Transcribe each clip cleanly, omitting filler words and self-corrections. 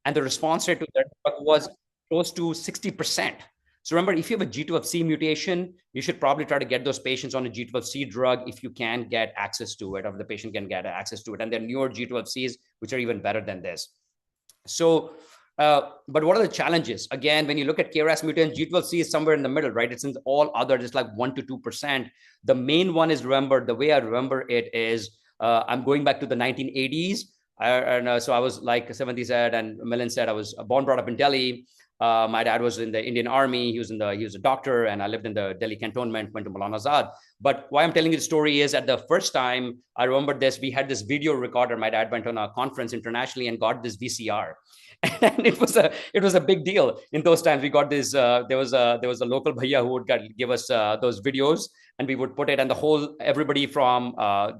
And the response rate to that drug was close to 60%. So remember, if you have a G12C mutation, you should probably try to get those patients on a G12C drug if you can get access to it, or if the patient can get access to it. And there are newer G12Cs, which are even better than this. So, but what are the challenges? Again, when you look at KRAS mutant, G12C is somewhere in the middle, right? It's in all others, it's like 1 to 2%. The main one is, remember, the way I remember it is, I'm going back to the 1980s. So I was, like Seventy said, and Milind said, I was born, brought up in Delhi. My dad was in the Indian Army. He was a doctor, and I lived in the Delhi cantonment, went to Maulana Azad. But why I'm telling you the story is, at the first time I remember this, we had this video recorder. My dad went on a conference internationally and got this VCR. And it was a big deal in those times. We got this. There was a local bhaiya who would give us those videos, and we would put it. And everybody from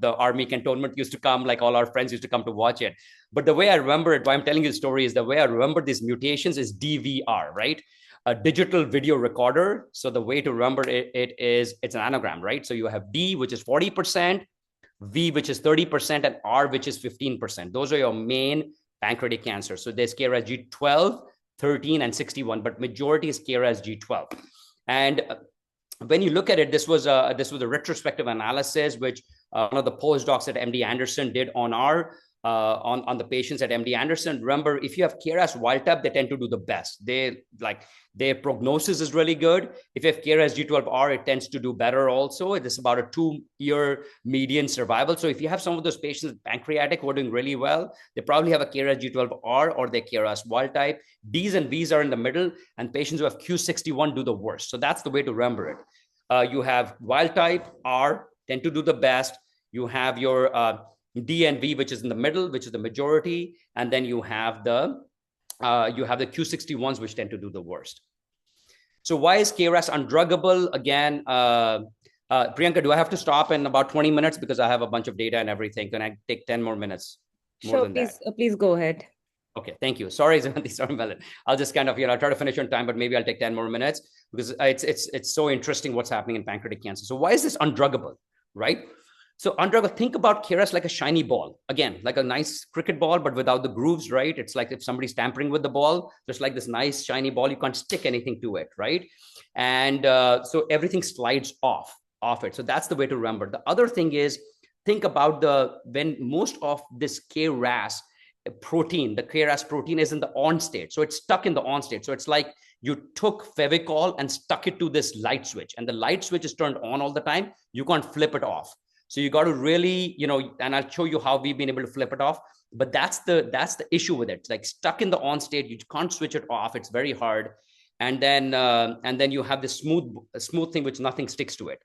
the army cantonment used to come. Like all our friends used to come to watch it. But the way I remember it, why I'm telling you the story, is the way I remember these mutations is DVR, right? A digital video recorder. So the way to remember it is, it's an anagram, right? So you have D, which is 40%, V, which is 30%, and R, which is 15%. Those are your main pancreatic cancer. So there's KRAS G12, 13, and 61, but majority is KRAS G12. And when you look at it, this was a retrospective analysis, which one of the postdocs at MD Anderson did on on the patients at MD Anderson. Remember, if you have KRAS wild type, they tend to do the best. Their prognosis is really good. If you have KRAS G12R, it tends to do better also. It is about a 2-year median survival. So if you have some of those patients with pancreatic who are doing really well, they probably have a KRAS G12R or their KRAS wild type. Ds and Vs are in the middle, and patients who have Q61 do the worst. So that's the way to remember it. You have wild type R tend to do the best. You have your D and V, which is in the middle, which is the majority, and then you have the Q61s, which tend to do the worst. So why is KRAS undruggable? Again, Priyanka, do I have to stop in about 20 minutes because I have a bunch of data and everything? Can I take 10 more minutes? Sure, please go ahead. Okay, thank you. Sorry, sorry, Milind. I'll just kind of, try to finish on time, but maybe I'll take 10 more minutes because it's so interesting what's happening in pancreatic cancer. So why is this undruggable, right? So undruggable, think about KRAS like a shiny ball. Again, like a nice cricket ball, but without the grooves, right? It's like if somebody's tampering with the ball, just like this nice shiny ball, you can't stick anything to it, right? And so everything slides off it. So that's the way to remember. The other thing is, think about when most of this KRAS protein, the KRAS protein is in the on state. So it's stuck in the on state. So it's like you took Fevicol and stuck it to this light switch, and the light switch is turned on all the time. You can't flip it off. So you got to really, and I'll show you how we've been able to flip it off. But that's the issue with it. It's like stuck in the on state. You can't switch it off. It's very hard. And then you have this smooth thing which nothing sticks to it.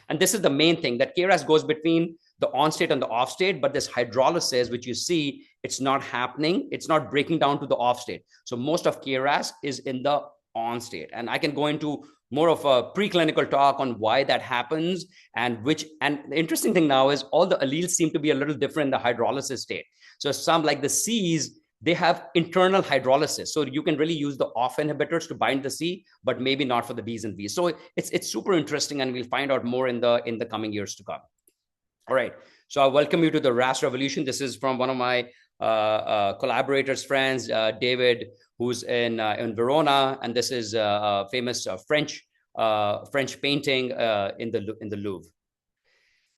And this is the main thing, that KRAS goes between the on state and the off state, but this hydrolysis, which you see, it's not happening. It's not breaking down to the off state. So most of KRAS is in the on state. And I can go into more of a preclinical talk on why that happens, and the interesting thing now is all the alleles seem to be a little different in the hydrolysis state. So some, like the Cs, they have internal hydrolysis. So you can really use the off inhibitors to bind the C, but maybe not for the Ds and Vs. So it's super interesting, and we'll find out more in the coming years to come. All right. So I welcome you to the RAS revolution. This is from one of my collaborators, friends, David, who's in Verona, and this is a famous French painting in the Louvre.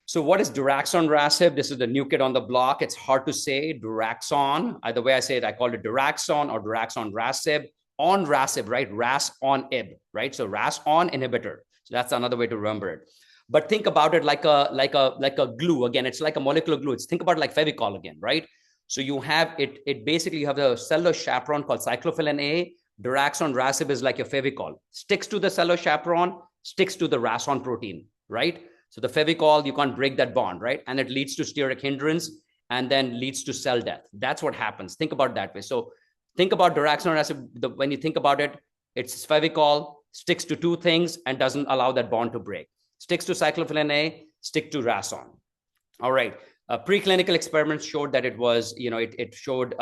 So what is daraxonrasib? This is the new kid on the block. It's hard to say. Duraxon. Either way I say it, I call it daraxon or daraxonrasib. On-rasib, right? RAS-on-ib, right? So RAS-on inhibitor. So that's another way to remember it. But think about it like a glue. Again, it's like a molecular glue. Think about it like Fevicol again, right? So you have it basically, you have the cellular chaperone called cyclophilin A. Daraxonrasib is like your Fevicol. Sticks to the cellular chaperone, sticks to the RAS-on protein, right? So the Fevicol, you can't break that bond, right? And it leads to steric hindrance and then leads to cell death. That's what happens. Think about it that way. So think about daraxonrasib. When you think about it, it's Fevicol, sticks to two things and doesn't allow that bond to break. Sticks to cyclophilin A, stick to RAS-on. All right. Preclinical experiments showed that it was, it showed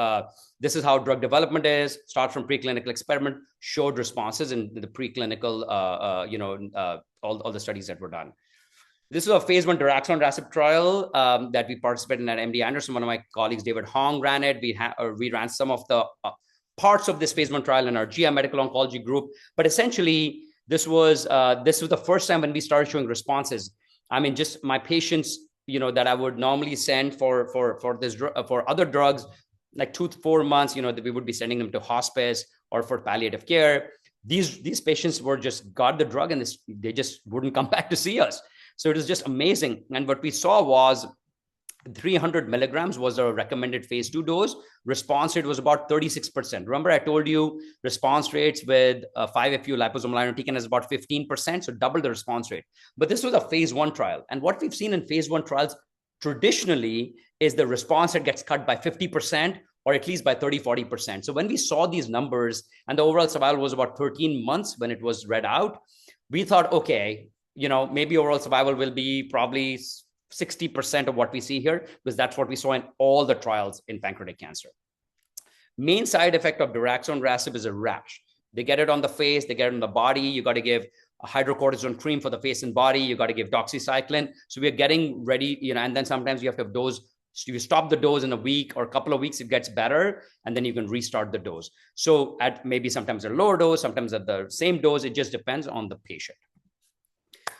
this is how drug development is. Start from preclinical experiment, showed responses in the preclinical, all the studies that were done. This is a phase 1 daraxonrasib trial that we participated in at MD Anderson. One of my colleagues, David Hong, ran it. We ran some of the parts of this phase 1 trial in our GI medical oncology group. But essentially, this was the first time when we started showing responses. I mean, just my patients, that I would normally send for other drugs, like 2 to 4 months, that we would be sending them to hospice or for palliative care. These patients were just got the drug and they just wouldn't come back to see us. So it was just amazing. And what we saw was 300 milligrams was a recommended phase 2 dose. Response rate was about 36%. Remember, I told you response rates with 5-FU liposomal irinotecan is about 15%, so double the response rate. But this was a phase 1 trial. And what we've seen in phase 1 trials traditionally is the response rate gets cut by 50% or at least by 30-40%. So when we saw these numbers and the overall survival was about 13 months when it was read out, we thought, okay, maybe overall survival will be probably 60% of what we see here, because that's what we saw in all the trials in pancreatic cancer. Main side effect of daraxonrasib is a rash. They get it on the face, they get it on the body. You got to give a hydrocortisone cream for the face and body. You got to give doxycycline. So we're getting ready, and then sometimes you have to have dose. So you stop the dose in a week or a couple of weeks, it gets better, and then you can restart the dose. So at maybe sometimes a lower dose, sometimes at the same dose, it just depends on the patient.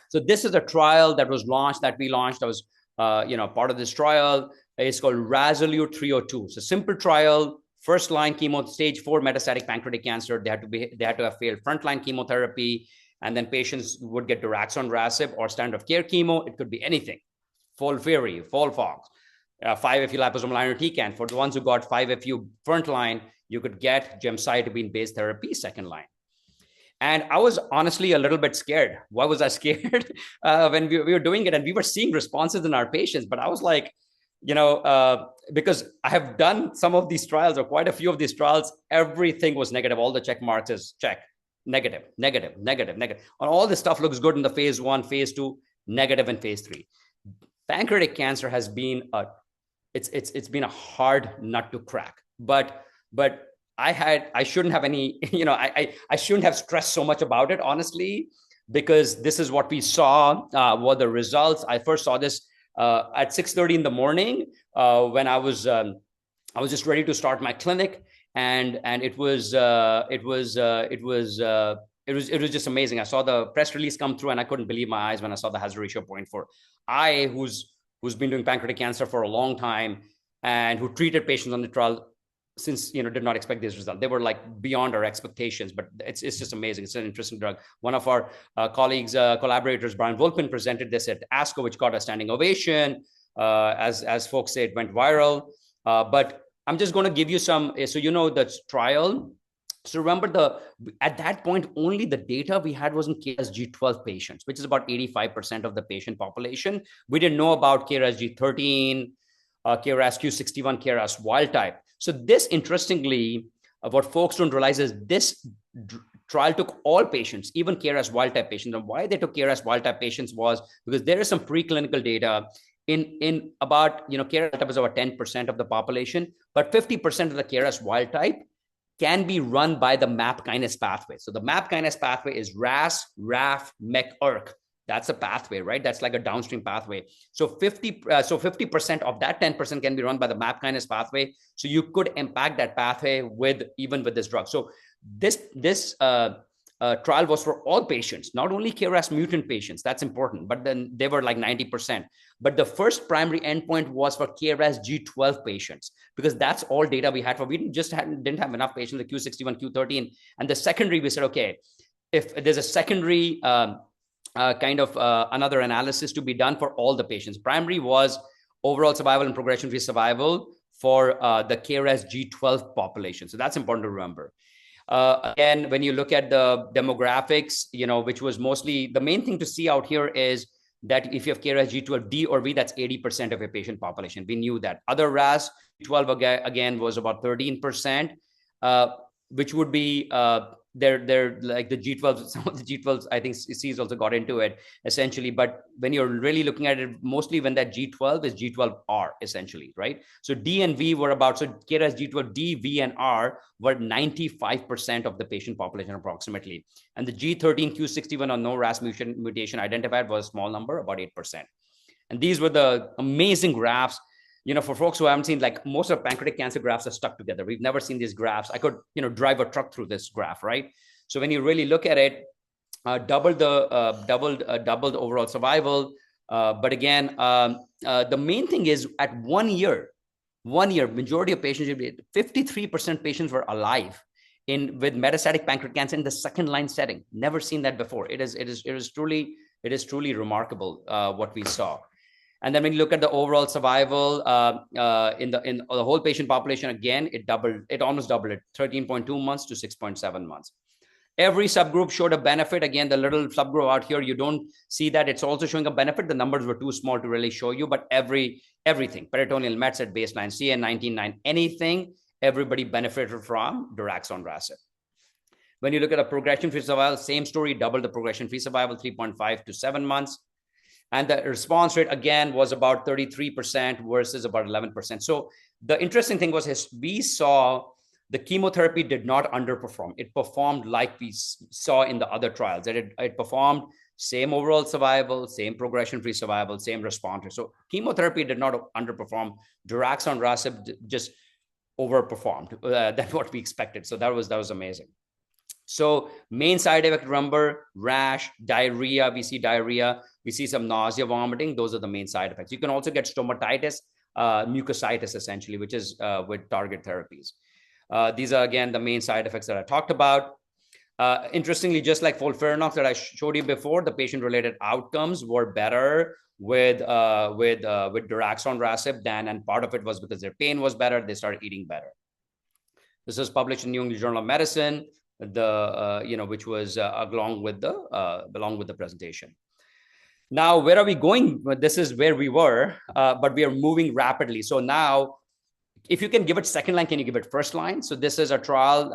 So this is a trial that we launched. I was, part of this trial. It's called Resolute 302. It's a simple trial, first line chemo, stage 4 metastatic pancreatic cancer. They had to have failed frontline chemotherapy, and then patients would get daraxonrasib or standard of care chemo. It could be anything, FOLFIRI, FOLFOX, 5-FU liposomal irinotecan. For the ones who got 5-FU frontline, you could get gemcitabine-based therapy second line. And I was honestly a little bit scared. Why was I scared? When we were doing it and we were seeing responses in our patients, but I was like, because I have done some of these trials or quite a few of these trials, everything was negative. All the check marks is check, negative, negative, negative, negative. And all this stuff looks good in the phase 1, phase 2, negative in phase 3. Pancreatic cancer has been it's been a hard nut to crack, but I shouldn't have any, I shouldn't have stressed so much about it, honestly, because this is what we saw, were the results. I first saw this at 6:30 in the morning when I was just ready to start my clinic, and it was just amazing. I saw the press release come through, and I couldn't believe my eyes when I saw the hazard ratio 0.4. I, who's been doing pancreatic cancer for a long time and who treated patients on the trial, since did not expect these results. They were like beyond our expectations, but it's just amazing. It's an interesting drug. One of our colleagues, collaborators, Brian Volpin, presented this at ASCO, which got a standing ovation. As folks say, it went viral. But I'm just going to give you some, so the trial. So remember, at that point, only the data we had was in KRAS G12 patients, which is about 85% of the patient population. We didn't know about KRAS G13, KRAS Q61, KRAS wild type. So this, interestingly, what folks don't realize is this trial took all patients, even KRAS wild type patients. And why they took KRAS wild type patients was because there is some preclinical data in about, KRAS wild type is about 10% of the population, but 50% of the KRAS wild type can be run by the MAP kinase pathway. So the MAP kinase pathway is RAS, RAF, MEK, ERK. That's a pathway, right? That's like a downstream pathway. So 50% of that 10% can be run by the MAP kinase pathway. So you could impact that pathway even with this drug. So this trial was for all patients, not only KRAS mutant patients. That's important, but then they were like 90%. But the first primary endpoint was for KRAS G12 patients, because that's all data we had for. We didn't have enough patients, the Q61, Q13. And the secondary, we said, okay, if there's a secondary another analysis to be done for all the patients. Primary was overall survival and progression-free survival for the KRAS G12 population. So that's important to remember. Again, when you look at the demographics, which was mostly the main thing to see out here is that if you have KRAS G12D or V, that's 80% of your patient population. We knew that. Other RAS G12 again was about 13%, which would be they're like the G12, some of the G12s, I think C's also got into it essentially. But when you're really looking at it, mostly when that G12 is G12R essentially, right? So D and V were about, so KRAS G12D, V and R were 95% of the patient population approximately. And the G13, Q61 or no RAS mutation identified was a small number, about 8%. And these were the amazing graphs. for folks who haven't seen, like most of pancreatic cancer graphs are stuck together. We've never seen these graphs. I could, drive a truck through this graph, right? So when you really look at it, doubled the overall survival. But again, the main thing is at 1 year, majority of patients, 53% patients were alive with metastatic pancreatic cancer in the second line setting. Never seen that before. It is truly remarkable what we saw. And then when you look at the overall survival in the whole patient population, again, it almost doubled it, 13.2 months to 6.7 months. Every subgroup showed a benefit. Again, the little subgroup out here, you don't see that. It's also showing a benefit. The numbers were too small to really show you, but everything, peritoneal mets at baseline, CA 19.9, anything, everybody benefited from daraxonrasib. When you look at a progression-free survival, same story, double the progression-free survival, 3.5 to 7 months. And the response rate, again, was about 33% versus about 11%. So the interesting thing was we saw the chemotherapy did not underperform. It performed like we saw in the other trials. It performed same overall survival, same progression-free survival, same response rate. So chemotherapy did not underperform. Daraxonrasib just overperformed. That's what we expected. So that was amazing. So main side effect, remember, rash, diarrhea. We see diarrhea. We see some nausea, vomiting. Those are the main side effects. You can also get stomatitis, mucositis, essentially, which is with target therapies. These are, again, the main side effects that I talked about. Interestingly, just like FOLFIRINOX that I showed you before, the patient-related outcomes were better with daraxonrasib and part of it was because their pain was better. They started eating better. This was published in New England Journal of Medicine, which was along with the presentation. Now, where are we going? This is where we were, but we are moving rapidly. So now, if you can give it second line, can you give it first line? So this is a trial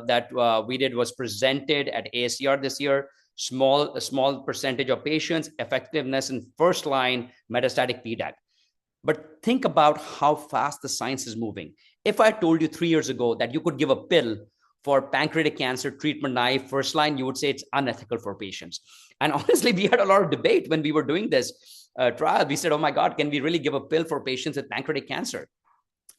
that we did, was presented at ASCO this year. A small percentage of patients, effectiveness in first line metastatic PDAC. But think about how fast the science is moving. If I told you 3 years ago that you could give a pill for pancreatic cancer treatment naive first line, you would say it's unethical for patients. And honestly, we had a lot of debate when we were doing this trial. We said, oh my God, can we really give a pill for patients with pancreatic cancer?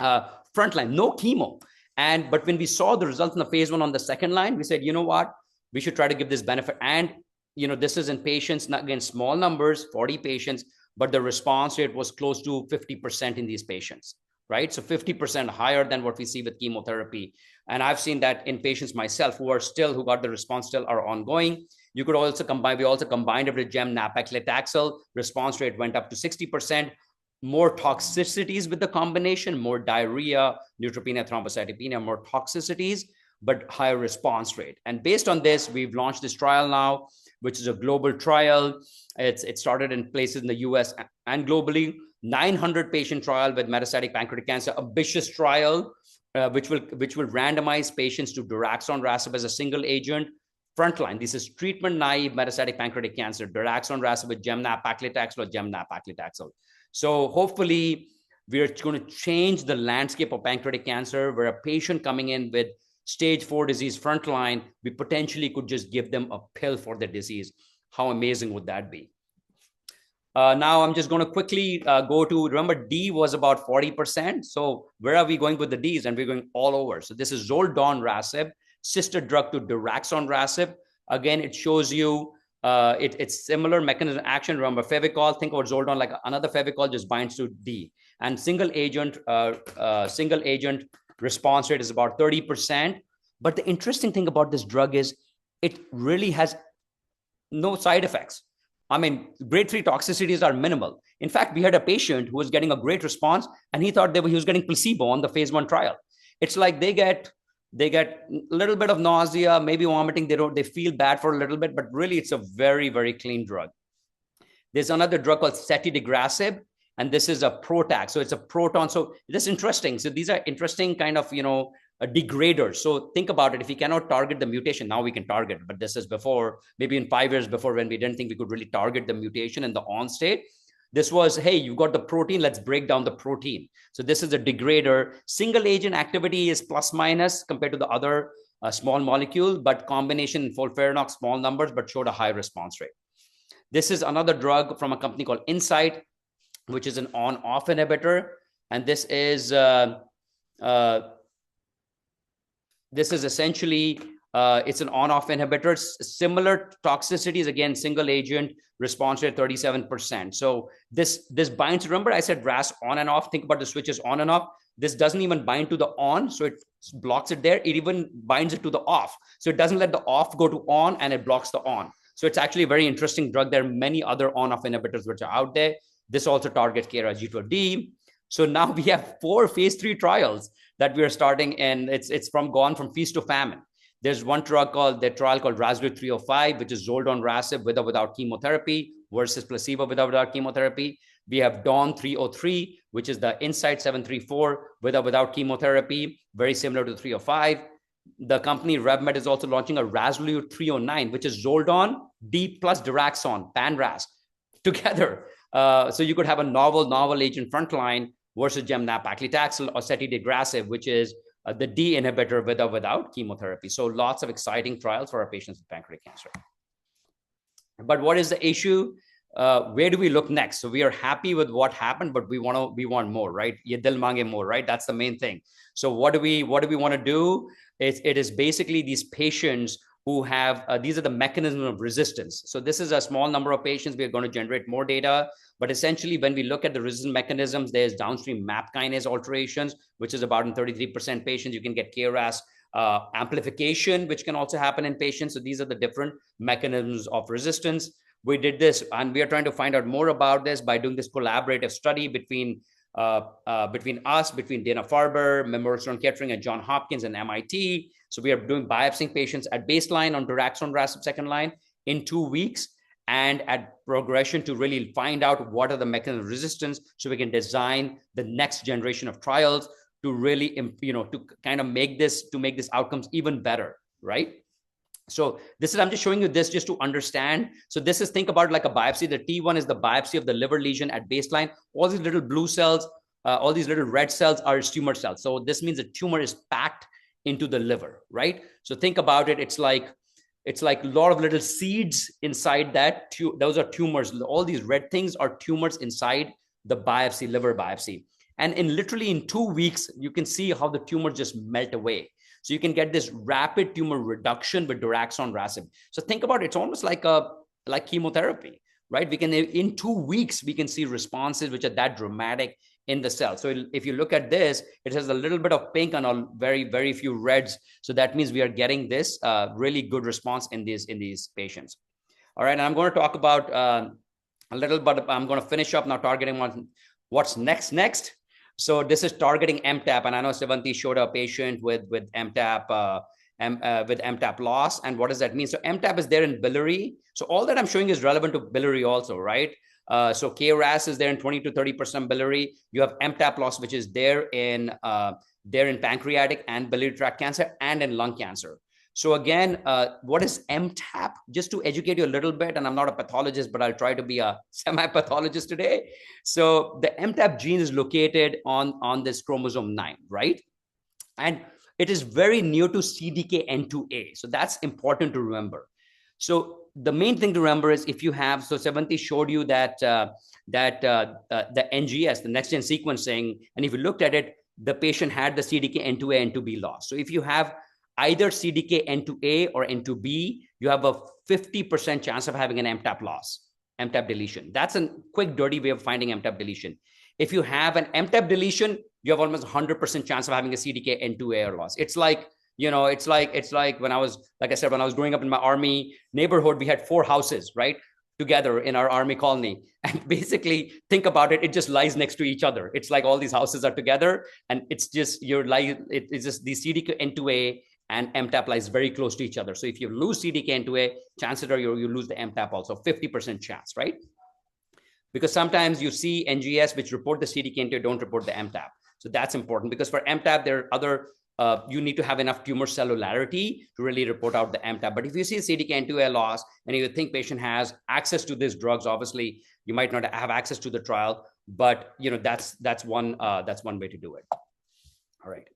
Frontline, no chemo. But when we saw the results in the phase 1 on the second line, we said, you know what, we should try to give this benefit. And, this is in patients, not again, small numbers, 40 patients, but the response rate was close to 50% in these patients, right? So 50% higher than what we see with chemotherapy. And I've seen that in patients myself who got the response, still are ongoing. You could also we also combined it with gem-nab-paclitaxel. Response rate went up to 60%. More toxicities with the combination, more diarrhea, neutropenia, thrombocytopenia, more toxicities, but higher response rate. And based on this, we've launched this trial now, which is a global trial. It started in places in the US and globally. 900 patient trial with metastatic pancreatic cancer, ambitious trial, which will randomize patients to daraxonrasib as a single agent. Frontline, this is treatment naive metastatic pancreatic cancer, daraxonrasib with gem-nab-paclitaxel or gem-nab-paclitaxel. So hopefully we're going to change the landscape of pancreatic cancer, where a patient coming in with stage 4 disease frontline, we potentially could just give them a pill for the disease. How amazing would that be? Now I'm just going to quickly go to, remember, D was about 40%. So where are we going with the Ds? And we're going all over. So this is zoldonrasib, sister drug to daraxonrasib. Again, it shows you it's similar mechanism of action. Remember, Fevicol, think about Zoldon like another Fevicol, just binds to D. And single agent response rate is about 30%. But the interesting thing about this drug is it really has no side effects. I mean, grade 3 toxicities are minimal. In fact, we had a patient who was getting a great response, and he thought he was getting placebo on the phase 1 trial. It's like they get a little bit of nausea, maybe vomiting. They feel bad for a little bit, but really it's a very, very clean drug. There's another drug called setidegrasib, and this is a PROTAC. So it's a proton. So this is interesting. So these are interesting kind of, degraders. So think about it. If we cannot target the mutation, now we can target. But this is before, maybe in 5 years before, when we didn't think we could really target the mutation in the on state. This was, hey, you've got the protein, let's break down the protein. So this is a degrader. Single agent activity is plus minus compared to the other small molecule, but combination FOLFIRINOX, small numbers, but showed a high response rate. This is another drug from a company called Incyte, which is an on-off inhibitor. And this is essentially, it's an on-off inhibitor. Similar toxicities, again, single agent, response rate 37%. So this binds, remember I said RAS on and off, think about the switches on and off. This doesn't even bind to the on, so it blocks it there. It even binds it to the off. So it doesn't let the off go to on, and it blocks the on. So it's actually a very interesting drug. There are many other on-off inhibitors which are out there. This also targets KRAS G12D. So now we have 4 phase 3 trials that we are starting, and it's gone from feast to famine. There's one trial called Raspberry 305, which is zoldonrasib with or without chemotherapy versus placebo with or without chemotherapy. We have Dawn 303, which is the Insight 734 with or without chemotherapy, very similar to 305. The company RevMed is also launching a Rasolute 309, which is Zoldon D plus Diraxon, pan-RAS, together. So you could have a novel agent frontline versus Gem/nab-paclitaxel or setidegrasib, which is the D inhibitor with or without chemotherapy. So lots of exciting trials for our patients with pancreatic cancer. But what is the issue? Where do we look next? So we are happy with what happened, but we want more, right? Ye dil mange more, right? That's the main thing. So what do we want to do? It is basically these patients who have, these are the mechanisms of resistance. So this is a small number of patients. We are going to generate more data. But essentially, when we look at the resistant mechanisms, there's downstream MAP kinase alterations, which is about in 33% patients. You can get KRAS amplification, which can also happen in patients. So these are the different mechanisms of resistance. We did this, and we are trying to find out more about this by doing this collaborative study between us, between Dana-Farber, Memorial Sloan Kettering, and Johns Hopkins and MIT. So we are doing biopsying patients at baseline on daraxonrasib second line in 2 weeks, and at progression to really find out what are the mechanisms of resistance, so we can design the next generation of trials to really, to kind of make this outcomes even better, right? So this is, I'm just showing you this just to understand. So this is, think about it like a biopsy. The T1 is the biopsy of the liver lesion at baseline. All these little blue cells, all these little red cells are tumor cells. So this means the tumor is packed into the liver, right? So think about it. It's like a lot of little seeds inside that. Those are tumors. All these red things are tumors inside the biopsy, liver biopsy. And literally in 2 weeks, you can see how the tumors just melt away. So you can get this rapid tumor reduction with daraxonrasib. So think about it. It's almost like chemotherapy, right? We can, in 2 weeks, we can see responses which are that dramatic in the cell. So if you look at this, it has a little bit of pink and a very, very few reds. So that means we are getting this really good response in these patients. All right, and I'm going to talk about a little bit. I'm going to finish up now targeting what's next. So this is targeting MTAP, and I know Sevanti showed a patient with MTAP with MTAP loss. And what does that mean? So MTAP is there in biliary. So all that I'm showing is relevant to biliary also, right? So KRAS is there in 20 to 30% biliary. You have MTAP loss, which is there in pancreatic and biliary tract cancer and in lung cancer. So again, what is MTAP? Just to educate you a little bit, and I'm not a pathologist, but I'll try to be a semi-pathologist today. So the MTAP gene is located on this chromosome 9, right? And it is very near to CDKN2A. So that's important to remember. So the main thing to remember is if you have, so Sevanti showed you that the NGS, the next-gen sequencing, and if you looked at it, the patient had the CDKN2A and N2B loss. So if you have either CDKN2A or N2B, you have a 50% chance of having an MTAP loss, MTAP deletion. That's a quick, dirty way of finding MTAP deletion. If you have an MTAP deletion, you have almost 100% chance of having a CDKN2A loss. It's like, it's like when I was, like I said, when I was growing up in my army neighborhood, we had 4 houses, right, together in our army colony. And basically, think about it, it just lies next to each other. It's like all these houses are together, and it's just, it's just the CDKN2A and MTAP lies very close to each other. So if you lose CDKN2A, chances are you lose the MTAP also, 50% chance, right? Because sometimes you see NGS which report the CDKN2A, don't report the MTAP. So that's important, because for MTAP, there are other, you need to have enough tumor cellularity to really report out the MTAP. But if you see CDKN2A loss and you think patient has access to these drugs, obviously you might not have access to the trial, but that's one way to do it. All right.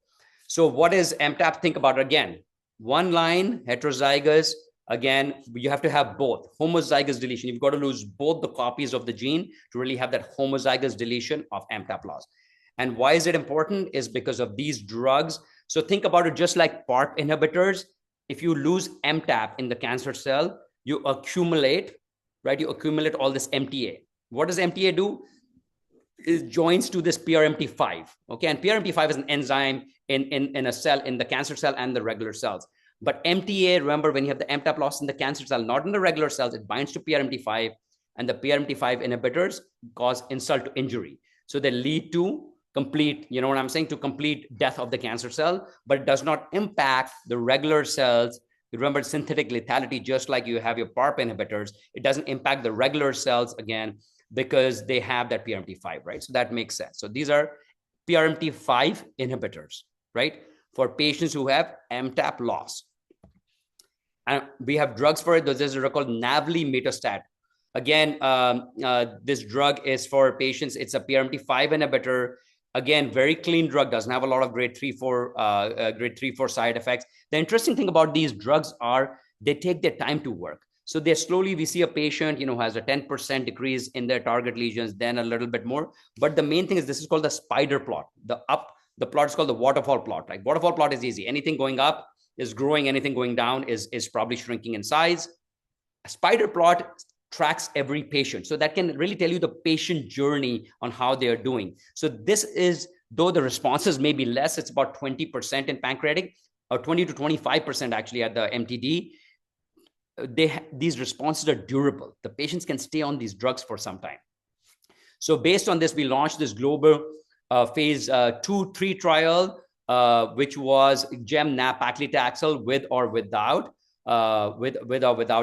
So what is MTAP? Think about it again. One line, heterozygous. Again, you have to have both. Homozygous deletion. You've got to lose both the copies of the gene to really have that homozygous deletion of MTAP loss. And why is it important? Is because of these drugs. So think about it just like PARP inhibitors. If you lose MTAP in the cancer cell, you accumulate, right? You accumulate all this MTA. What does MTA do? It joins to this PRMT5, okay? And PRMT5 is an enzyme in a cell, in the cancer cell and the regular cells. But MTA, remember, when you have the MTAP loss in the cancer cell, not in the regular cells, it binds to PRMT5, and the PRMT5 inhibitors cause insult to injury. So they lead to complete, you know what I'm saying, to complete death of the cancer cell, but it does not impact the regular cells. Remember, synthetic lethality, just like you have your PARP inhibitors, it doesn't impact the regular cells again because they have that PRMT5, right? So that makes sense. So these are PRMT5 inhibitors, right? For patients who have MTAP loss. And we have drugs for it. There's a drug called navlimetostat. Again, this drug is for patients. It's a PRMT5 inhibitor. Again, very clean drug, doesn't have a lot of grade 3-4 side effects. The interesting thing about these drugs are they take their time to work. So they slowly, we see a patient, who has a 10% decrease in their target lesions, then a little bit more. But the main thing is this is called the spider plot. The plot is called the waterfall plot. Like waterfall plot is easy. Anything going up is growing, anything going down is probably shrinking in size. A spider plot tracks every patient. So that can really tell you the patient journey on how they are doing. So this is, though the responses may be less, it's about 20% in pancreatic, or 20 to 25% actually at the MTD. These responses are durable. The patients can stay on these drugs for some time. So based on this, we launched this global phase 2-3 trial, which was gem-nab-paclitaxel with or without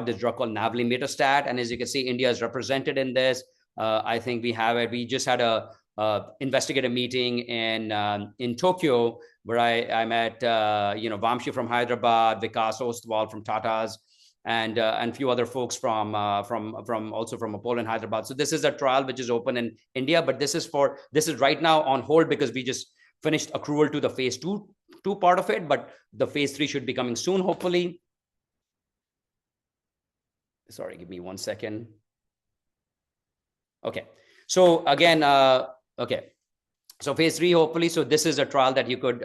this drug called navlimetostat. And as you can see, India is represented in this. I think we have it. We just had a investigative meeting in Tokyo where I met Vamshi from Hyderabad, Vikas Ostwal from Tata's, and a few other folks from also from Apollo in Hyderabad. So this is a trial which is open in India, but this is right now on hold because we just finished accrual to the phase 2 part of it, but the phase 3 should be coming soon, hopefully. Sorry, give me 1 second. Okay. So again, okay. So phase 3, hopefully. So this is a trial that you could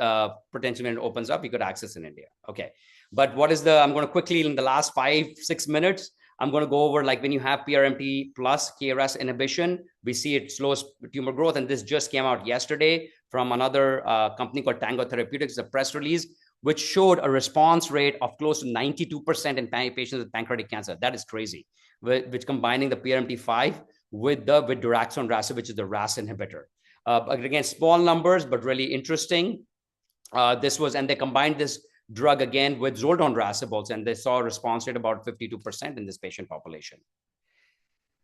potentially, when it opens up, you could access in India. Okay. But what is I'm going to quickly, in the last 5-6 minutes, I'm going to go over, like, when you have PRMT plus KRAS inhibition, we see it slows tumor growth. And this just came out yesterday from another company called Tango Therapeutics, a press release, which showed a response rate of close to 92% in patients with pancreatic cancer. That is crazy, which combining the PRMT5 with daraxonrasib, which is the RAS inhibitor. Again, small numbers, but really interesting. And they combined this drug again with zoldonrasib also, and they saw a response rate about 52% in this patient population.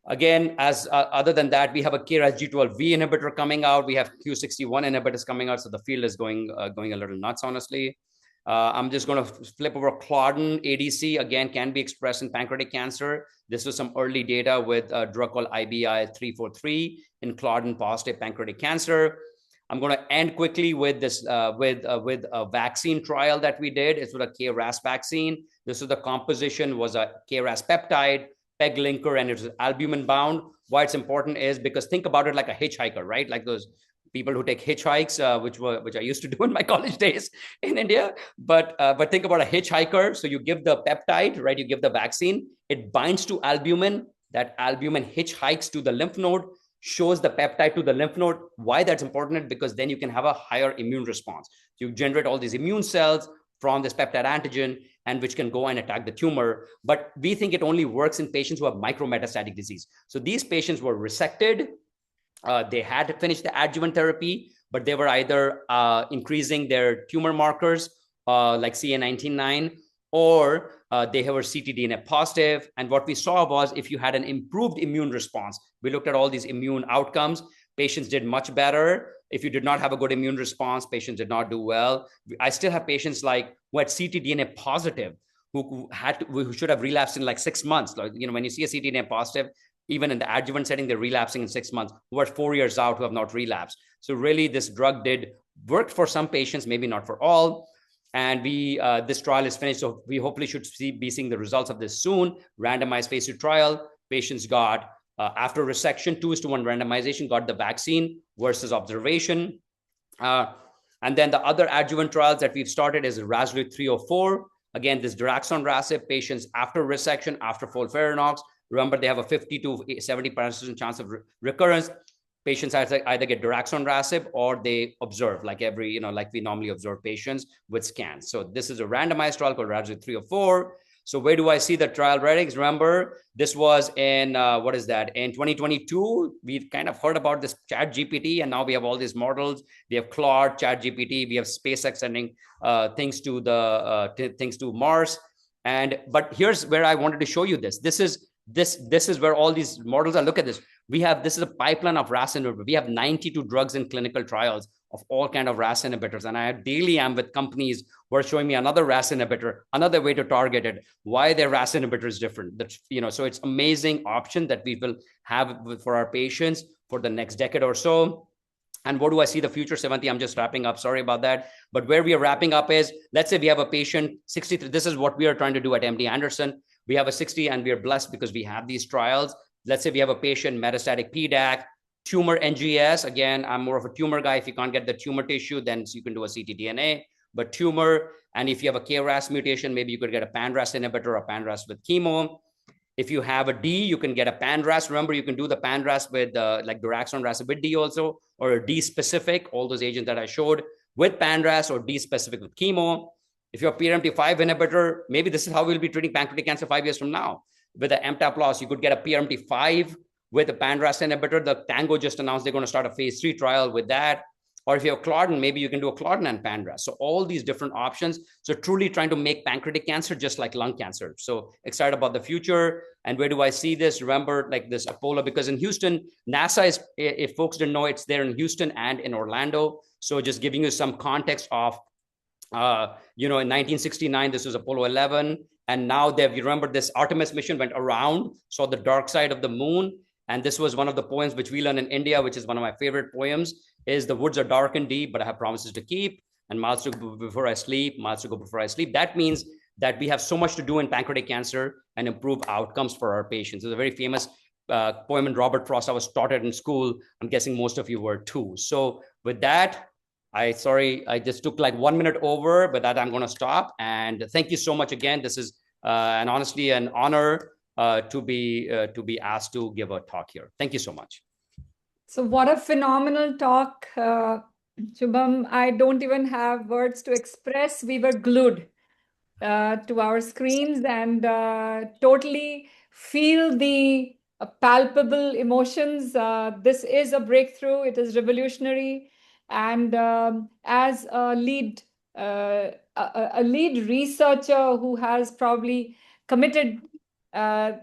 Again, other than that, we have a KRAS G12V inhibitor coming out. We have Q61 inhibitors coming out. So the field is going a little nuts, honestly. I'm just going to flip over Claudin ADC. Again, can be expressed in pancreatic cancer. This was some early data with a drug called IBI-343 in Claudin positive pancreatic cancer. I'm going to end quickly with this, with a vaccine trial that we did. It's with a KRAS vaccine. This is the composition was a KRAS peptide, PEG linker, and it was albumin bound. Why it's important is because think about it like a hitchhiker, right? Like those people who take hitchhikes, which I used to do in my college days in India. But think about a hitchhiker. So you give the peptide, right? You give the vaccine. It binds to albumin. That albumin hitchhikes to the lymph node, shows the peptide to the lymph node. Why that's important? Because then you can have a higher immune response. So you generate all these immune cells from this peptide antigen, and which can go and attack the tumor. But we think it only works in patients who have micrometastatic disease. So these patients were resected. They had to finish the adjuvant therapy, but they were either increasing their tumor markers like CA19-9, or they were ctDNA positive. And what we saw was if you had an improved immune response, we looked at all these immune outcomes, patients did much better. If you did not have a good immune response, patients did not do well. I still have patients like who had ctDNA positive, who should have relapsed in like 6 months. Like, when you see a ctDNA positive, even in the adjuvant setting, they're relapsing in 6 months, who are 4 years out, who have not relapsed. So really this drug did work for some patients, maybe not for all. And this trial is finished. So we hopefully should be seeing the results of this soon. Randomized phase 2 trial. Patients got, after resection, 2:1 randomization, got the vaccine versus observation. And then the other adjuvant trials that we've started is Resolute 304. Again, this daraxonrasib patients after resection, after FOLFIRINOX. Remember, they have a 50 to 70% chance of recurrence. Patients either get daraxonrasib or they observe like like we normally observe patients with scans. So this is a randomized trial called Resolute 304. So where do I see the trial ratings? Remember, this was in, in 2022. We've kind of heard about this Chat GPT, and now we have all these models. We have Claude, Chat GPT. We have SpaceX sending things to Mars. But here's where I wanted to show you this. This is where all these models are. Look at this. This is a pipeline of RAS inhibitor. We have 92 drugs in clinical trials of all kind of RAS inhibitors. And I daily am with companies who are showing me another RAS inhibitor, another way to target it, why their RAS inhibitor is different. So it's amazing option that we will have for our patients for the next decade or so. And what do I see the future, Sevanti? I'm just wrapping up. Sorry about that. But where we are wrapping up is, let's say we have a patient 63. This is what we are trying to do at MD Anderson. We have a 60 and we are blessed because we have these trials. Let's say we have a patient, metastatic PDAC, tumor NGS. Again, I'm more of a tumor guy. If you can't get the tumor tissue, then you can do a ctDNA, but tumor. And if you have a KRAS mutation, maybe you could get a pan-RAS inhibitor or pan-RAS with chemo. If you have a D, you can get a pan-RAS. Remember, you can do the pan-RAS with like daraxonrasib with D also, or a D specific, all those agents that I showed with pan-RAS or D specific with chemo. If you're a PRMT5 inhibitor, maybe this is how we'll be treating pancreatic cancer 5 years from now. With the MTAP loss, you could get a PRMT5 with a pan-RAS inhibitor. The Tango just announced they're going to start a phase 3 trial with that. Or if you have Claudin, maybe you can do a Claudin and pan-RAS. So all these different options. So truly trying to make pancreatic cancer just like lung cancer. So excited about the future. And where do I see this? Remember, like this Apollo, because in Houston, NASA is, if folks didn't know, it's there in Houston and in Orlando. So just giving you some context of, in 1969, this was Apollo 11. And now you remember this Artemis mission went around, saw the dark side of the moon. And this was one of the poems which we learn in India, which is one of my favorite poems, is the woods are dark and deep, but I have promises to keep. And miles to go before I sleep, miles to go before I sleep. That means that we have so much to do in pancreatic cancer and improve outcomes for our patients. It's a very famous poem in Robert Frost. I was taught it in school. I'm guessing most of you were too. So with that, I just took like 1 minute over, but that I'm going to stop. And thank you so much again. This is and honestly an honor to be asked to give a talk here. Thank you so much. So what a phenomenal talk, Shubham. I don't even have words to express. We were glued to our screens and totally feel the palpable emotions. This is a breakthrough. It is revolutionary. And as a lead researcher who has probably committed a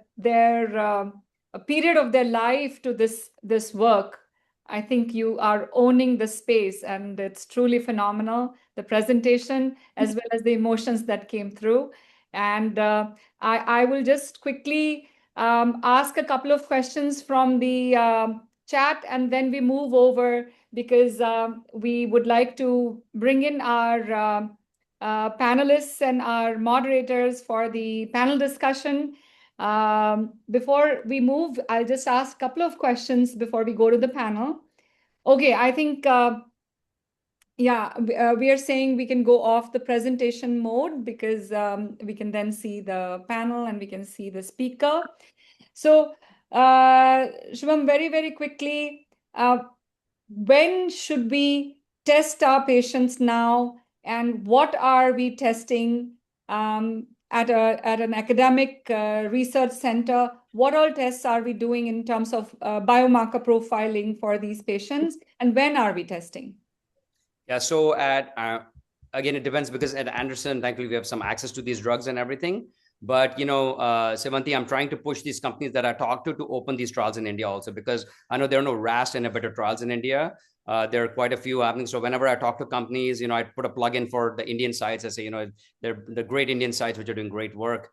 period of their life to this work, I think you are owning the space, and it's truly phenomenal, the presentation as well as the emotions that came through. And I will just quickly ask a couple of questions from the chat, and then we move over because we would like to bring in our panelists and our moderators for the panel discussion. Before we move, I'll just ask a couple of questions before we go to the panel. Okay, I think, we are saying we can go off the presentation mode because we can then see the panel and we can see the speaker. So, Shubham, very, very quickly, when should we test our patients now, and what are we testing at an academic research center? What all tests are we doing in terms of biomarker profiling for these patients, and when are we testing? Yeah, so again, it depends, because at Anderson, thankfully, we have some access to these drugs and everything. But, Sevanti, I'm trying to push these companies that I talked to open these trials in India also, because I know there are no RAS inhibitor trials in India. There are quite a few happening. So whenever I talk to companies, I put a plug in for the Indian sites. I say, they're the great Indian sites, which are doing great work,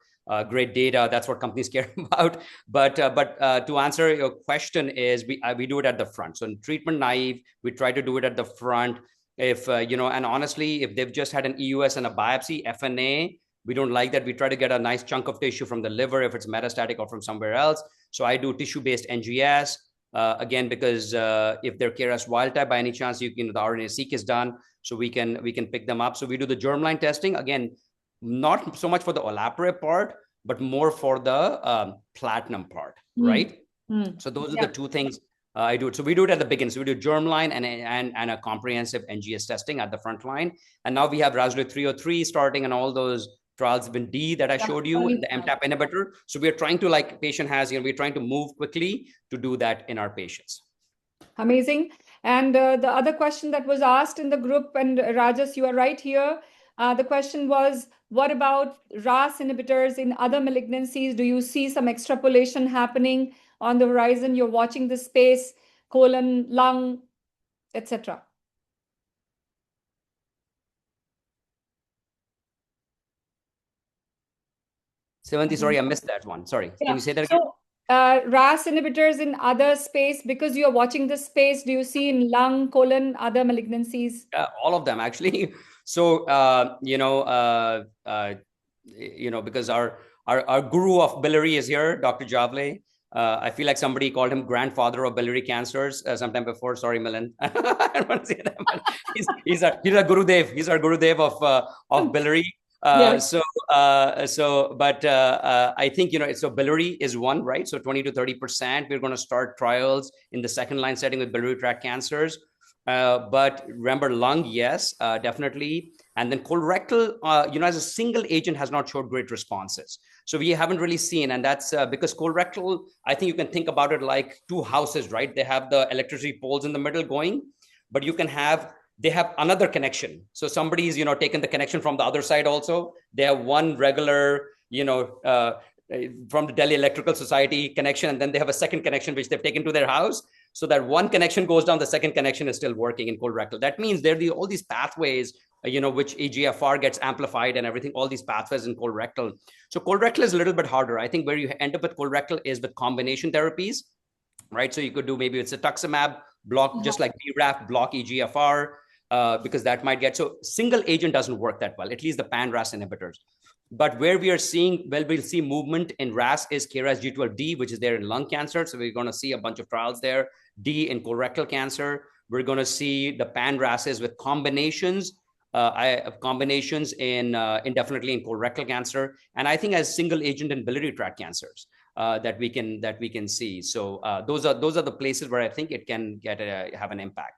great data. That's what companies care about. But to answer your question is, we do it at the front. So in treatment naive, we try to do it at the front. If, and honestly, if they've just had an EUS and a biopsy, FNA, we don't like that. We try to get a nice chunk of tissue from the liver if it's metastatic or from somewhere else. So I do tissue-based NGS. again, because if they're KRAS wild type by any chance, the RNA-seq is done, so we can pick them up. So we do the germline testing again, not so much for the olaparib part, but more for the platinum part, right? So those are the two things I do it. So we do it at the beginning. So we do germline and a comprehensive NGS testing at the front line. And now we have RASolute 303 starting, and all those trials have been D that I showed you, and the MTAP inhibitor. So we're trying to, like patient has, we're trying to move quickly to do that in our patients. Amazing. And the other question that was asked in the group, and Rajas, you are right here. The question was, what about RAS inhibitors in other malignancies? Do you see some extrapolation happening on the horizon? You're watching the space, colon, lung, etc. Sevanti, sorry, I missed that one. Sorry, can you say that again? So, RAS inhibitors in other space, because you're watching this space, do you see in lung, colon, other malignancies? All of them, actually. So, because our guru of biliary is here, Dr. Javle. I feel like somebody called him grandfather of biliary cancers sometime before. Sorry, Milind. I don't want to say that, but he's our Gurudev. He's our Gurudev of biliary. Yes. I think, so biliary is one, right? So 20 to 30%, we're going to start trials in the second line setting with biliary tract cancers. But remember, lung, yes, definitely. And then colorectal, as a single agent has not showed great responses. So we haven't really seen, and that's because colorectal, I think you can think about it like two houses, right? They have the electricity poles in the middle going, but they have another connection. So somebody's, taken the connection from the other side also. They have one regular, from the Delhi Electrical Society connection, and then they have a second connection which they've taken to their house. So that one connection goes down, the second connection is still working in colorectal. That means there are all these pathways, which EGFR gets amplified and everything, all these pathways in colorectal. So colorectal is a little bit harder. I think where you end up with colorectal is with combination therapies, right? So you could do maybe with cetuximab, block, just like BRAF, block EGFR, because that might get, so single agent doesn't work that well, at least the pan-RAS inhibitors. But where we are seeing, we'll see movement in RAS is KRAS G12D, which is there in lung cancer. So we're going to see a bunch of trials there. D in colorectal cancer. We're going to see the pan-RASes with combinations, in definitely in colorectal cancer. And I think as single agent in biliary tract cancers that we can see. So those are the places where I think it can have an impact.